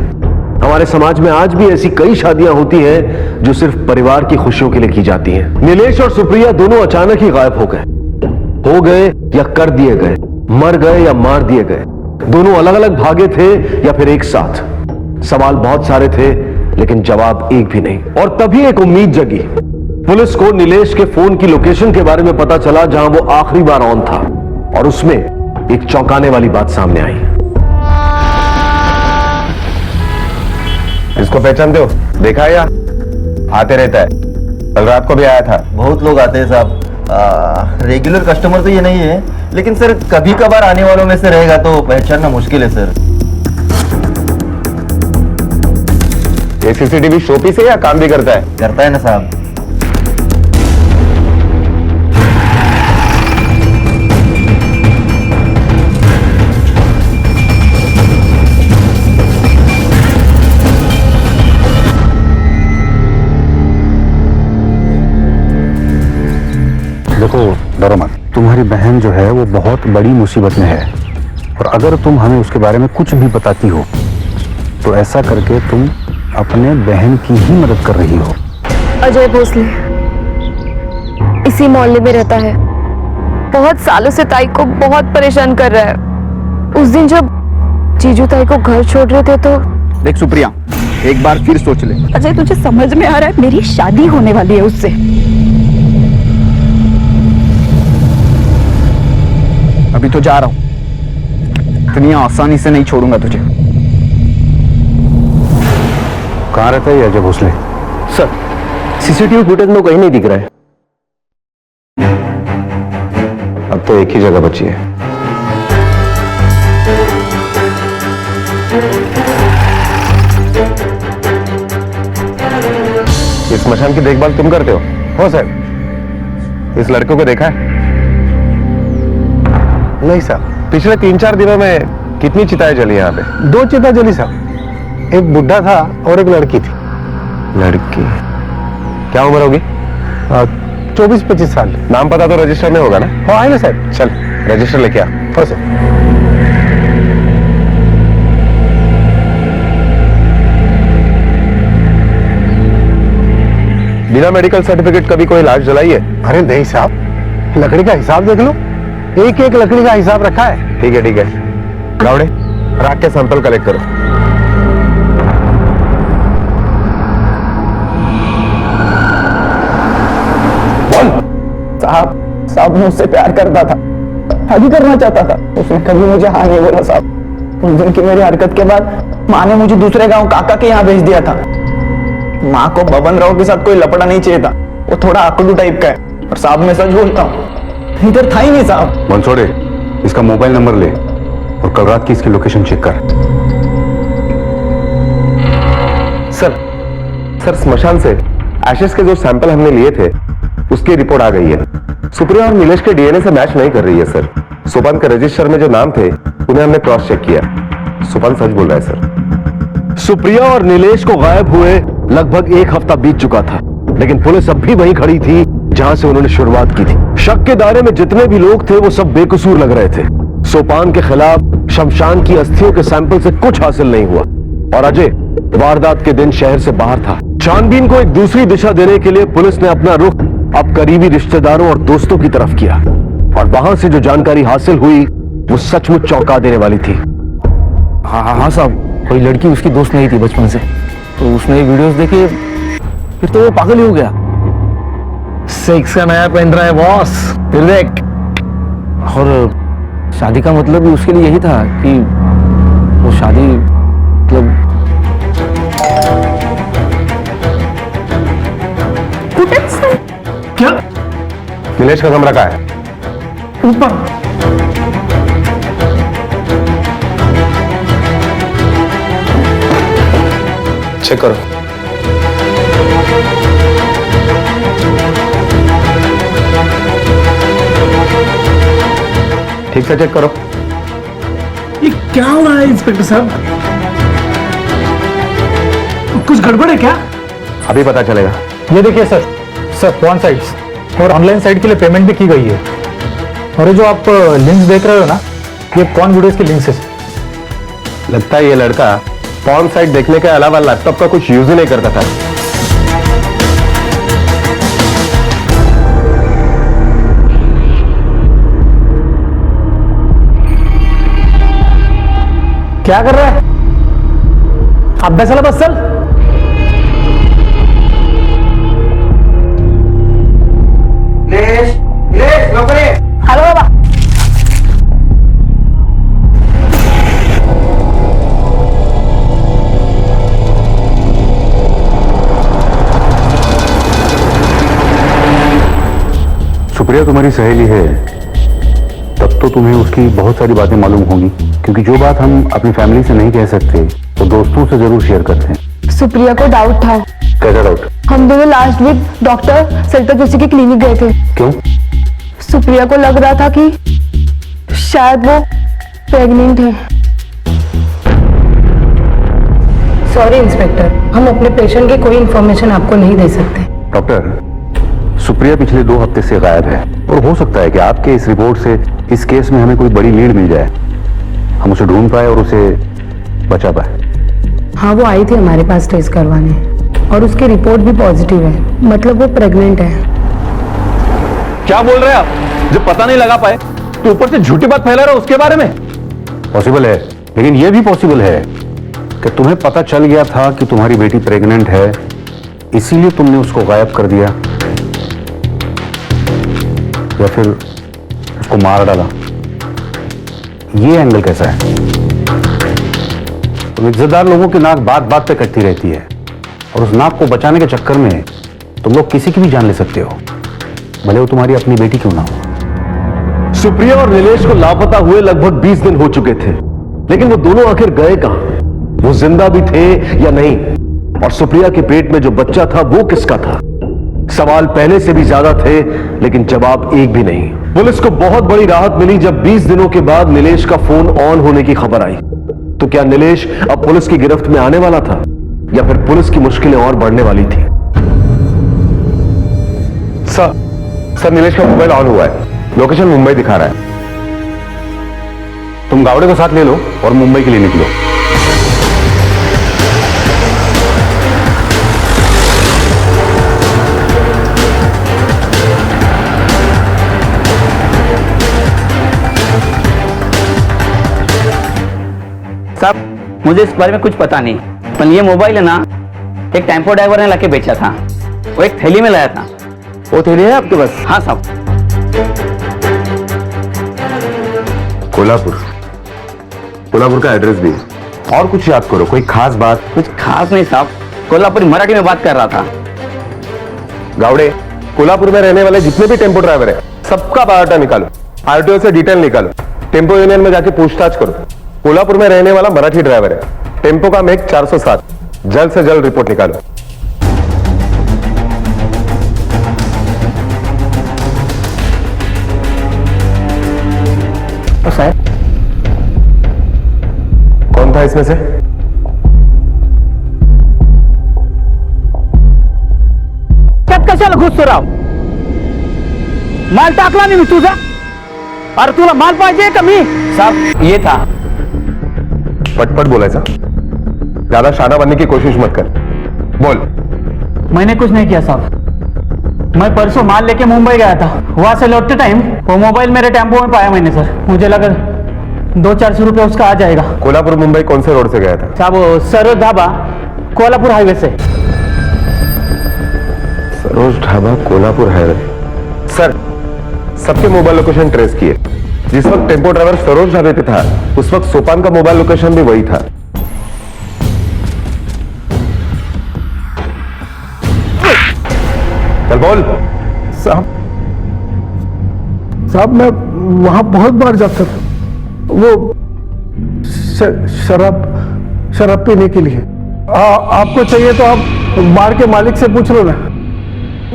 Speaker 19: हमारे समाज में आज भी ऐसी कई शादियां होती हैं जो सिर्फ परिवार की खुशियों के लिए की जाती हैं। नीलेश और सुप्रिया दोनों अचानक ही गायब हो गए या कर दिए गए, मर गए या मार दिए गए। दोनों अलग अलग भागे थे या फिर एक साथ। सवाल बहुत सारे थे लेकिन जवाब एक भी नहीं। और तभी एक उम्मीद जगी। पुलिस को नीलेश के फोन की लोकेशन के बारे में पता चला जहां वो आखिरी बार ऑन था, और उसमें एक चौंकाने वाली बात सामने आई।
Speaker 16: इसको पहचानते हो? देखा है या? आते रहता है, कल रात को भी आया था।
Speaker 14: बहुत लोग आते हैं साहब, रेगुलर कस्टमर तो ये नहीं है, लेकिन सर कभी कभार आने वालों में से रहेगा तो पहचानना मुश्किल है सर।
Speaker 16: ये सीसीटीवी शोपीस है या काम भी करता है?
Speaker 14: करता है ना साहब।
Speaker 16: देखो डरो मत, तुम्हारी बहन जो है वो बहुत बड़ी मुसीबत में है, और अगर तुम हमें उसके बारे में कुछ भी बताती हो तो ऐसा करके तुम अपने बहन की ही मदद कर रही हो।
Speaker 9: अजय भोसले इसी मोहल्ले में रहता है, बहुत सालों से ताई को बहुत परेशान कर रहा है। उस दिन जब जीजू ताई को घर छोड़ रहे थे तो।
Speaker 14: देख सुप्रिया, एक बार फिर सोच ले।
Speaker 17: अजय तुझे समझ में आ रहा है, मेरी शादी होने वाली है उससे।
Speaker 14: अभी तो जा रहा हूं, इतनी आसानी से नहीं छोड़ूंगा तुझे।
Speaker 16: कहाँ रहता है Ajay Bhosle?
Speaker 14: Sir
Speaker 19: CCTV footage में कहीं नहीं दिख रहा है। अब तो एक ही जगह बची है। इस स्मशान की देखभाल तुम करते हो सर? इस लड़के को देखा है? नहीं साहब। पिछले 3-4 दिनों में कितनी चिताएं जली यहाँ पे?
Speaker 13: 2 चिता जली साहब, एक बुढ़ा था और एक लड़की थी।
Speaker 19: लड़की क्या उम्र होगी?
Speaker 13: 24-25 साल।
Speaker 19: नाम पता तो रजिस्टर में होगा ना?
Speaker 13: हाँ है ना सर।
Speaker 19: चल रजिस्टर लेके आ।
Speaker 13: हो सर।
Speaker 19: बिना मेडिकल सर्टिफिकेट कभी कोई लाश जलाई है?
Speaker 13: अरे नहीं साहब, लकड़ी का हिसाब देख लो, एक एक लकड़ी का हिसाब रखा है।
Speaker 19: ठीक है गावड़े, राख के सैंपल कलेक्ट करो।
Speaker 14: साहब मैं उससे प्यार करता था, शादी करना चाहता था। उसने कभी मुझे हाँ नहीं बोला साहब। उस दिन की मेरी हरकत के बाद माँ ने मुझे दूसरे गांव काका के यहाँ भेज दिया था। माँ को बबन राव के साथ कोई लपड़ा नहीं चाहिए था, वो थोड़ा आकड़ू टाइप का है। और साहब मैं सच बोलता हूँ, इधर था ही नहीं साहब।
Speaker 16: मनसोड़े, इसका मोबाइल नंबर ले और कल रात की इसकी लोकेशन चेक कर।
Speaker 19: सर स्मशान से एशेस के जो सैंपल हमने लिए थे उसकी रिपोर्ट आ गई है। सुप्रिया और नीलेश के डीएनए से मैच नहीं कर रही है सर। सोपान के रजिस्टर में जो नाम थे उन्हें हमने क्रॉस चेक किया। सोपान सच बोल रहा है सर।
Speaker 1: सुप्रिया और नीलेश को गायब हुए लगभग 1 हफ्ता बीत चुका था, लेकिन पुलिस अब भी वहीं खड़ी थी जहां से उन्होंने शुरुआत की थी। शक के दायरे में जितने भी लोग थे वो सब बेकसूर लग रहे थे। सोपान के खिलाफ शमशान की अस्थियों के सैंपल से कुछ हासिल नहीं हुआ और अजय वारदात के दिन शहर से बाहर था। छानबीन को एक दूसरी दिशा देने के लिए पुलिस ने अपना रुख अब करीबी रिश्तेदारों और दोस्तों की तरफ किया और वहां से जो जानकारी हासिल हुई वो सचमुच चौंका देने वाली थी।
Speaker 14: हाँ साहब, कोई लड़की उसकी दोस्त नहीं थी बचपन से, तो उसने वीडियोस देखे, फिर तो वो पागल ही हो गया। 6 का नया पेन ड्राइव बॉस, फिर देख। और शादी का मतलब भी उसके लिए यही था कि वो शादी मतलब
Speaker 16: क्या?
Speaker 19: नीलेश का कमरा कहाँ है?
Speaker 13: ऊपर।
Speaker 19: चेक करो। ठीक से चेक करो।
Speaker 13: ये क्या हो रहा है इंस्पेक्टर साहब? कुछ गड़बड़ है क्या?
Speaker 19: अभी पता चलेगा।
Speaker 8: ये देखिए सर पॉर्न साइट्स और ऑनलाइन साइट के लिए पेमेंट भी की गई है। और ये जो आप लिंक्स देख रहे हो ना, ये पॉर्न वीडियोस के लिंक्स है।
Speaker 19: लगता है ये लड़का पॉर्न साइट देखने के अलावा लैपटॉप का कुछ यूज ही नहीं करता था।
Speaker 8: क्या कर रहा है? अभ्यास वाला बस चल।
Speaker 9: हेलो बाबा।
Speaker 16: सुप्रिया तुम्हारी सहेली है, तब तो तुम्हें उसकी बहुत सारी बातें मालूम होंगी, क्योंकि जो बात हम अपनी फैमिली से नहीं कह सकते वो दोस्तों से जरूर शेयर करते हैं।
Speaker 17: सुप्रिया को डाउट था।
Speaker 16: कैसा डाउट?
Speaker 17: हम दोनों लास्ट वीक डॉक्टर सरिता जोशी के क्लिनिक गए थे।
Speaker 16: क्यों?
Speaker 17: सुप्रिया को लग रहा था कि शायद वो प्रेग्नेंट है।
Speaker 20: सॉरी इंस्पेक्टर, हम अपने पेशेंट की कोई इंफॉर्मेशन आपको नहीं दे सकते।
Speaker 16: डॉक्टर, सुप्रिया पिछले 2 हफ्ते से गायब है और हो सकता है कि आपके इस रिपोर्ट से इस केस में हमें कोई बड़ी लीड मिल जाए, हम उसे ढूंढ पाए और उसे बचा पाए।
Speaker 20: हाँ, वो आई थी हमारे पास टेस्ट करवाने और उसकी रिपोर्ट भी पॉजिटिव है, मतलब वो प्रेग्नेंट है।
Speaker 18: क्या बोल रहे हैं आप? जब पता नहीं लगा पाए तो ऊपर से झूठी बात फैला रहे हो उसके बारे में।
Speaker 16: पॉसिबल है, लेकिन यह भी पॉसिबल है कि तुम्हें पता चल गया था कि तुम्हारी बेटी प्रेग्नेंट है, इसीलिए तुमने उसको गायब कर दिया, या फिर उसको मार डाला। ये एंगल कैसा है? तो इज्जतदार लोगों की नाक बात बात पे कटती रहती है और उस नाक को बचाने के चक्कर में तुम लोग किसी की भी जान ले सकते हो, भले वो तुम्हारी अपनी बेटी क्यों ना हो।
Speaker 19: सुप्रिया और नीलेश को लापता हुए लगभग 20 दिन हो चुके थे, लेकिन वो दोनों आखिर गए कहां? वो जिंदा भी थे या नहीं? और सुप्रिया के पेट में जो बच्चा था वो किसका था? सवाल पहले से भी ज्यादा थे, लेकिन जवाब एक भी नहीं। पुलिस को बहुत बड़ी राहत मिली जब 20 दिनों के बाद नीलेश का फोन ऑन होने की खबर आई। तो क्या नीलेश अब पुलिस की गिरफ्त में आने वाला था, या फिर पुलिस की मुश्किलें और बढ़ने वाली थी?
Speaker 18: सर नीलेश का मोबाइल ऑन हुआ है, लोकेशन मुंबई दिखा रहा है।
Speaker 16: तुम गावड़े को साथ ले लो और मुंबई के लिए निकलो।
Speaker 15: साहब मुझे इस बारे में कुछ पता नहीं, पर ये मोबाइल है ना एक टेम्पो ड्राइवर ने लाके बेचा था, वो एक थैली में लाया था।
Speaker 18: वो थैली है आपके पास?
Speaker 15: हाँ साहब।
Speaker 18: कोल्हापुर का एड्रेस भी और कुछ याद करो, कोई खास बात?
Speaker 15: कुछ खास नहीं साहब, कोल्हापुरी मराठी में बात कर रहा था।
Speaker 18: गावड़े, कोल्हापुर में रहने वाले जितने भी टेम्पो ड्राइवर है सबका बायोडाटा निकालो, आरटीओ से डिटेल निकालो, टेम्पो यूनियन में जाके पूछताछ करो। कोल्हापुर में रहने वाला मराठी ड्राइवर है, टेम्पो का मेक 407, जल्द से जल्द रिपोर्ट निकालो।
Speaker 15: सर
Speaker 18: कौन था इसमें से?
Speaker 15: त्यात कशाला घुसतो राव? माल टाकला नाही मी तुझा, अरे तुला माल पाहिजे का मी? साहब ये था।
Speaker 18: पटपट बोलायचा, ज्यादा शाना बनने की कोशिश मत कर, बोल।
Speaker 15: मैंने कुछ नहीं किया साहब, मैं परसों माल लेके मुंबई गया था, वहां से लौटते टाइम वो मोबाइल मेरे टेम्पो में पाया मैंने सर। मुझे लगा 200-400 रुपये उसका आ जाएगा।
Speaker 18: कोल्हापुर मुंबई कौन से रोड से गया था?
Speaker 15: साहब वो सरोज ढाबा कोल्हापुर हाईवे से।
Speaker 18: सरोज ढाबा कोल्हापुर हाईवे। सर सबके मोबाइल लोकेशन ट्रेस किए, जिस वक्त टेम्पो ड्राइवर सरोज ढाबे पे था उस वक्त सोपान का मोबाइल लोकेशन भी वही था। चल बोल।
Speaker 13: साहब मैं वहां बहुत बार जाता था, वो शराब पीने के लिए। आपको चाहिए तो आप बार के मालिक से पूछ लो ना,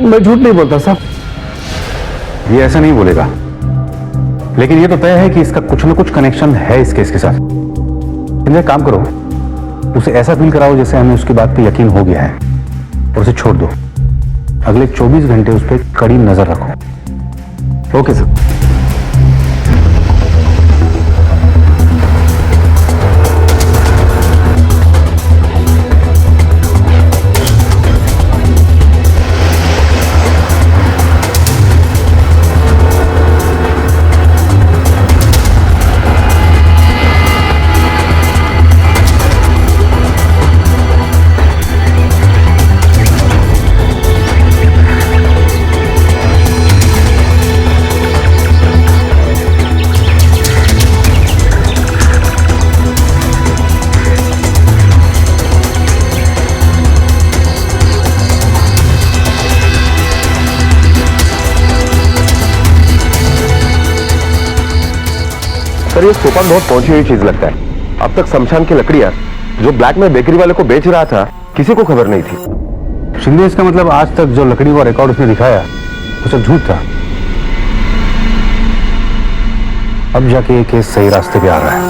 Speaker 13: मैं झूठ नहीं बोलता साहब।
Speaker 16: ये ऐसा नहीं बोलेगा, लेकिन ये तो तय है कि इसका कुछ ना कुछ कनेक्शन है इस केस के साथ। इन्हें काम करो, उसे ऐसा फील कराओ जैसे हमें उसकी बात पे यकीन हो गया है, और उसे छोड़ दो। अगले 24 घंटे उस पर कड़ी नजर रखो। Okay sir.
Speaker 18: सर ये सोपान बहुत पहुंची हुई चीज लगता है। अब तक शमशान की लकड़ियां जो ब्लैक में बेकरी वाले को बेच रहा था किसी को खबर नहीं थी।
Speaker 16: शिंदे, इसका मतलब आज तक जो लकड़ी का रिकॉर्ड उसने दिखाया वो सब झूठ था। अब जाके ये केस सही रास्ते पे आ रहा है।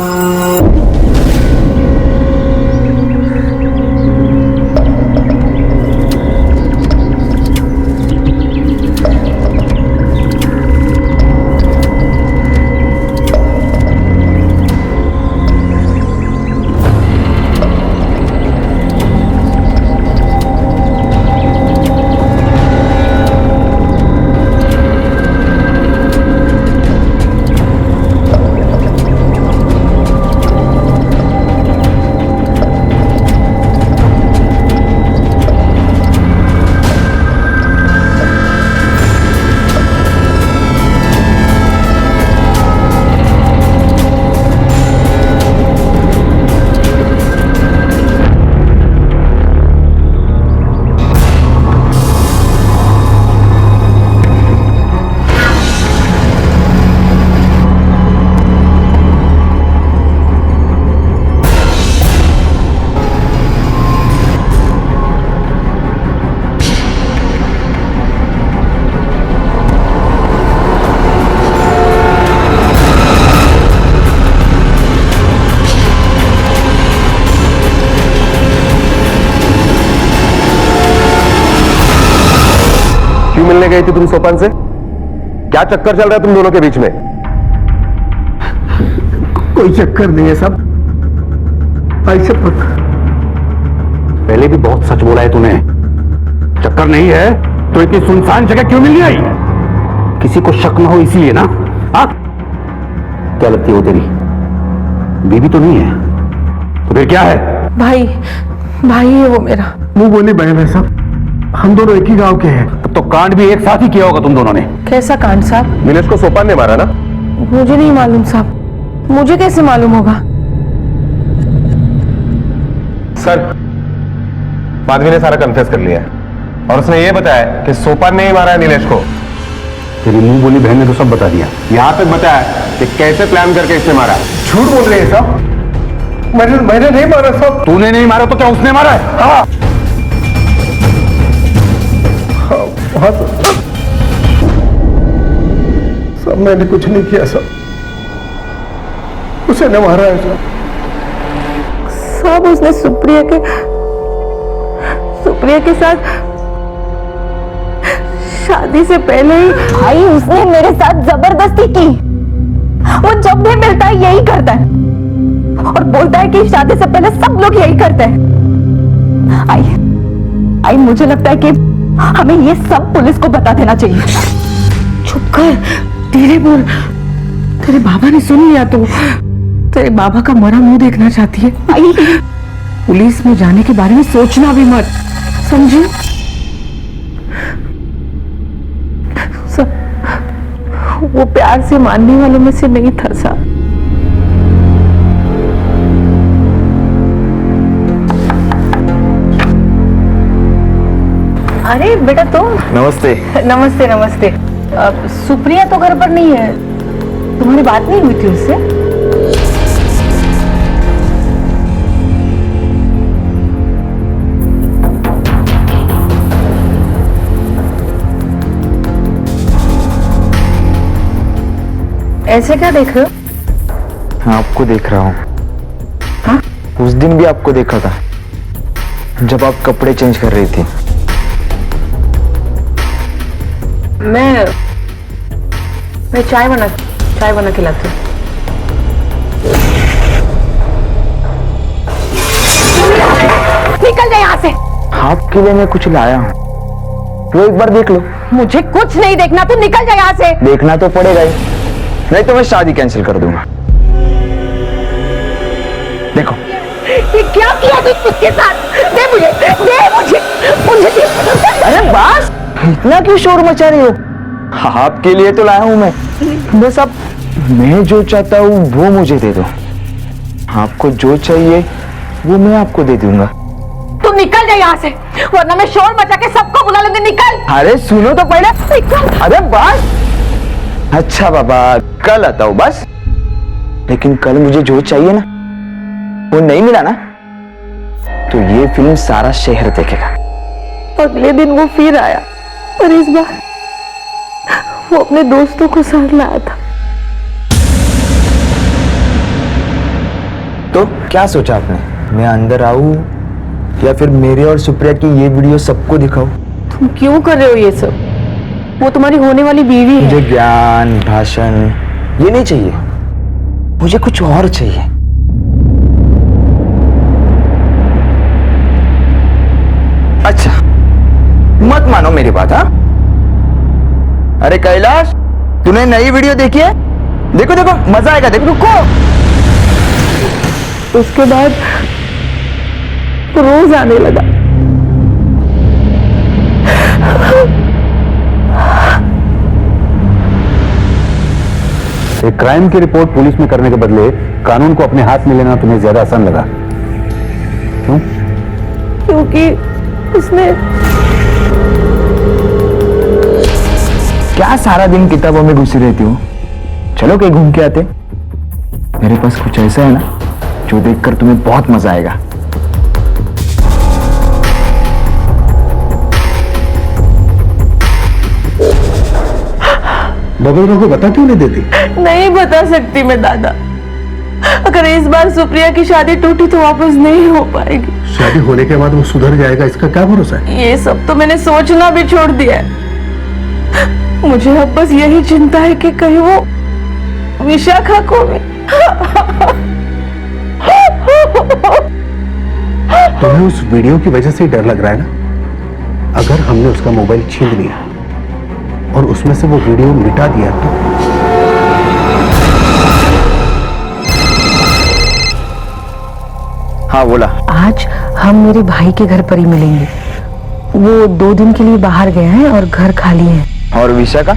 Speaker 19: मिलने गई थी तुम सोपान से? क्या चक्कर चल रहा है तुम दोनों के बीच में?
Speaker 13: कोई चक्कर नहीं है साहब, ऐसे
Speaker 16: पहले भी बहुत सच बोला है तूने। चक्कर नहीं है तो इतनी सुनसान जगह क्यों मिलने आई? किसी को शक न हो इसीलिए ना? हाँ, क्या लगती है वो तेरी बीवी तो नहीं है तो फिर क्या है?
Speaker 20: भाई है वो मेरा।
Speaker 13: मुंह बोली बहन है साहब, हम दोनों एक ही गांव के हैं।
Speaker 16: तो कांड भी एक साथ ही किया होगा तुम दोनों ने।
Speaker 20: कैसा कांड साहब?
Speaker 19: नीलेश को सोपान ने मारा ना?
Speaker 20: मुझे नहीं मालूम साहब, मुझे कैसे मालूम होगा?
Speaker 19: सर, माधवी ने सारा कन्फेस कर लिया है और उसने ये बताया कि सोपान ने ही मारा है नीलेश को।
Speaker 16: तेरी मुंह बोली बहन ने तो सब बता दिया।
Speaker 19: यहां तक बताया कि कैसे प्लान करके इसने मारा।
Speaker 13: झूठ बोल रहे हैं साहब, मैंने नहीं मारा साहब।
Speaker 16: तूने नहीं मारा तो क्या उसने मारा है?
Speaker 13: हाँ, हाँ सब मैंने कुछ नहीं किया साहब, उसे ने मारा है साहब।
Speaker 20: साहब उसने सुप्रिया के साथ शादी से पहले ही
Speaker 9: भाई उसने मेरे साथ जबरदस्ती की। वो जब भी मिलता है यही करता है और बोलता है कि शादी से पहले सब लोग यही करते हैं। आई मुझे लगता है कि हमें ये सब पुलिस को बता देना चाहिए।
Speaker 20: चुप कर, धीरे बोल। तेरे बाबा ने सुन लिया तो तेरे बाबा का मरा मुंह देखना चाहती है।
Speaker 9: आई
Speaker 20: पुलिस में जाने के बारे में सोचना भी मत, समझी? वो प्यार से मानने वालों में से नहीं था साहब। अरे बेटा तुम।
Speaker 14: नमस्ते।
Speaker 20: नमस्ते नमस्ते। सुप्रिया तो घर पर नहीं है, तुम्हारी बात नहीं हुई थी उससे? ऐसे क्या देख रहे हो?
Speaker 14: आपको देख रहा हूँ।
Speaker 20: हाँ?
Speaker 14: उस दिन भी आपको देखा था जब आप कपड़े चेंज कर रही थी।
Speaker 20: मैं चाय बना के लाती हूँ।
Speaker 9: निकल जाए यहाँ से।
Speaker 14: आपके लिए मैं कुछ लाया हूँ, वो एक बार देख लो।
Speaker 9: मुझे कुछ नहीं देखना, तू निकल जाए यहाँ से।
Speaker 14: देखना तो पड़ेगा ही, नहीं तो मैं शादी कैंसिल कर दूंगा। देखो
Speaker 9: ये क्या किया तू उसके साथ? दे मुझे।
Speaker 14: अरे बस, इतना क्यों शोर मचा रही हो? आपके लिए तो लाया हूं मैं। बस अब मैं जो चाहता हूँ वो मुझे दे दो, आपको जो चाहिए वो मैं आपको दे दूंगा।
Speaker 9: तू निकल जाए यहाँ से, वरना मैं शोर मचा के सबको बुला लूंगी। निकल।
Speaker 14: अरे सुनो तो पहले।
Speaker 9: निकल।
Speaker 14: अरे बस। अच्छा बाबा, कल आता हूँ बस। लेकिन कल मुझे जो चाहिए ना वो नहीं मिला ना तो ये फिल्म सारा शहर देखेगा।
Speaker 20: अगले दिन वो फिर आया और इस बार वो अपने दोस्तों को साथ लाया था।
Speaker 14: तो क्या सोचा आपने? मैं अंदर आऊं या फिर मेरे और सुप्रिया की ये वीडियो सबको दिखाऊं?
Speaker 20: तुम क्यों कर रहे हो ये सब? वो तुम्हारी होने वाली बीवी है।
Speaker 14: मुझे ज्ञान भाषण ये नहीं चाहिए, मुझे कुछ और चाहिए। अच्छा मत मानो मेरी बात। हाँ, अरे कैलाश, तूने नई वीडियो देखी है? देखो देखो, मजा आएगा। देखो, रुको।
Speaker 20: उसके बाद रोज आने लगा।
Speaker 16: एक क्राइम की रिपोर्ट पुलिस में करने के बदले कानून को अपने हाथ में लेना तुम्हें ज्यादा आसान लगा, क्यों?
Speaker 20: क्योंकि उसने
Speaker 14: क्या सारा दिन किताबों में घुसी रहती हो? चलो कहीं घूम के आते। मेरे पास कुछ ऐसा है ना जो देखकर तुम्हें बहुत मजा आएगा।
Speaker 13: बबल को बता क्यों नहीं देती?
Speaker 20: नहीं बता सकती मैं दादा। अगर इस बार सुप्रिया की शादी टूटी तो वापस नहीं हो पाएगी।
Speaker 13: शादी होने के बाद वो सुधर जाएगा, इसका क्या भरोसा है?
Speaker 20: ये सब तो मैंने सोचना भी छोड़ दिया है। मुझे अब बस यही चिंता है कि कहीं वो विशाखा को भी।
Speaker 19: तुम्हें उस वीडियो की वजह से डर लग रहा है ना? अगर हमने उसका मोबाइल छीन लिया और उसमें से वो वीडियो मिटा दिया तो?
Speaker 14: हाँ बोला।
Speaker 20: आज हम मेरे भाई के घर पर ही मिलेंगे। वो 2 दिन के लिए बाहर गए हैं और घर खाली है।
Speaker 14: और विशाखा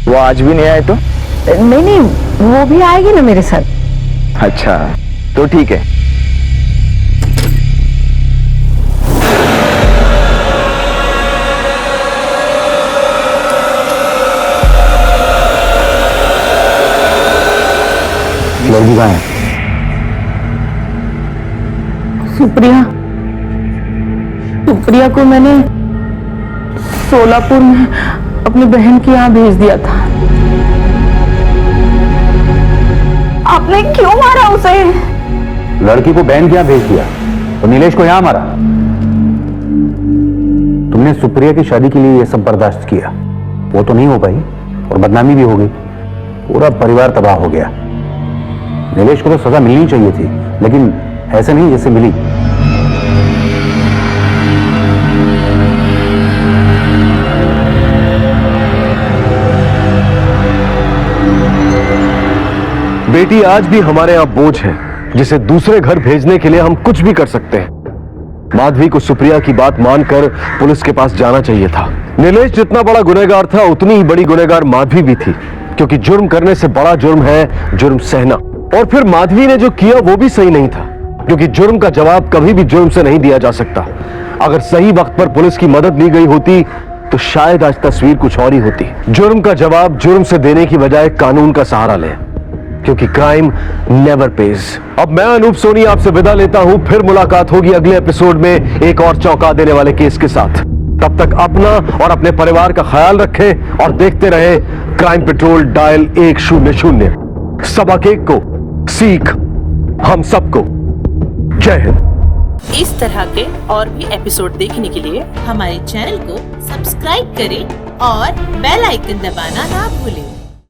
Speaker 14: वो आज भी नहीं आए तो?
Speaker 20: नहीं, वो भी आएगी ना मेरे साथ।
Speaker 14: अच्छा तो ठीक है।
Speaker 16: लड़की कहाँ है?
Speaker 20: सुप्रिया को मैंने सोलापुर में अपनी बहन के यहाँ भेज दिया था। आपने क्यों मारा उसे?
Speaker 16: लड़की को बहन के यहाँ भेज दिया तो नीलेश को यहाँ मारा? तुमने सुप्रिया की शादी के लिए ये सब बर्दाश्त किया, वो तो नहीं हो पाई और बदनामी भी हो गई, पूरा परिवार तबाह हो गया। नीलेश को तो सजा मिलनी चाहिए थी, लेकिन ऐसे नहीं जैसे मिली।
Speaker 19: बेटी आज भी हमारे यहाँ बोझ है, जिसे दूसरे घर भेजने के लिए हम कुछ भी कर सकते हैं। माधवी को सुप्रिया की बात मानकर पुलिस के पास जाना चाहिए था। नीलेश जितना बड़ा गुनहगार था उतनी ही बड़ी गुनहगार माधवी भी थी, क्योंकि जुर्म करने से बड़ा जुर्म है जुर्म सहना। और फिर माधवी ने जो किया वो भी सही नहीं था, क्योंकि जुर्म का जवाब कभी भी जुर्म से नहीं दिया जा सकता। अगर सही वक्त पर पुलिस की मदद ली गई होती तो शायद आज तस्वीर कुछ और ही होती। जुर्म का जवाब जुर्म से देने की बजाय कानून का सहारा लें, क्योंकि क्राइम नेवर पेज। अब मैं अनूप सोनी आपसे विदा लेता हूं, फिर मुलाकात होगी अगले एपिसोड में एक और चौंका देने वाले केस के साथ। तब तक अपना और अपने परिवार का ख्याल रखें और देखते रहे क्राइम पेट्रोल डायल 100। सबक एक को सीख हम सबको। जय हिंद।
Speaker 21: इस तरह के और भी एपिसोड देखने के लिए हमारे चैनल को सब्सक्राइब करें और बेल आइकन दबाना ना भूलें।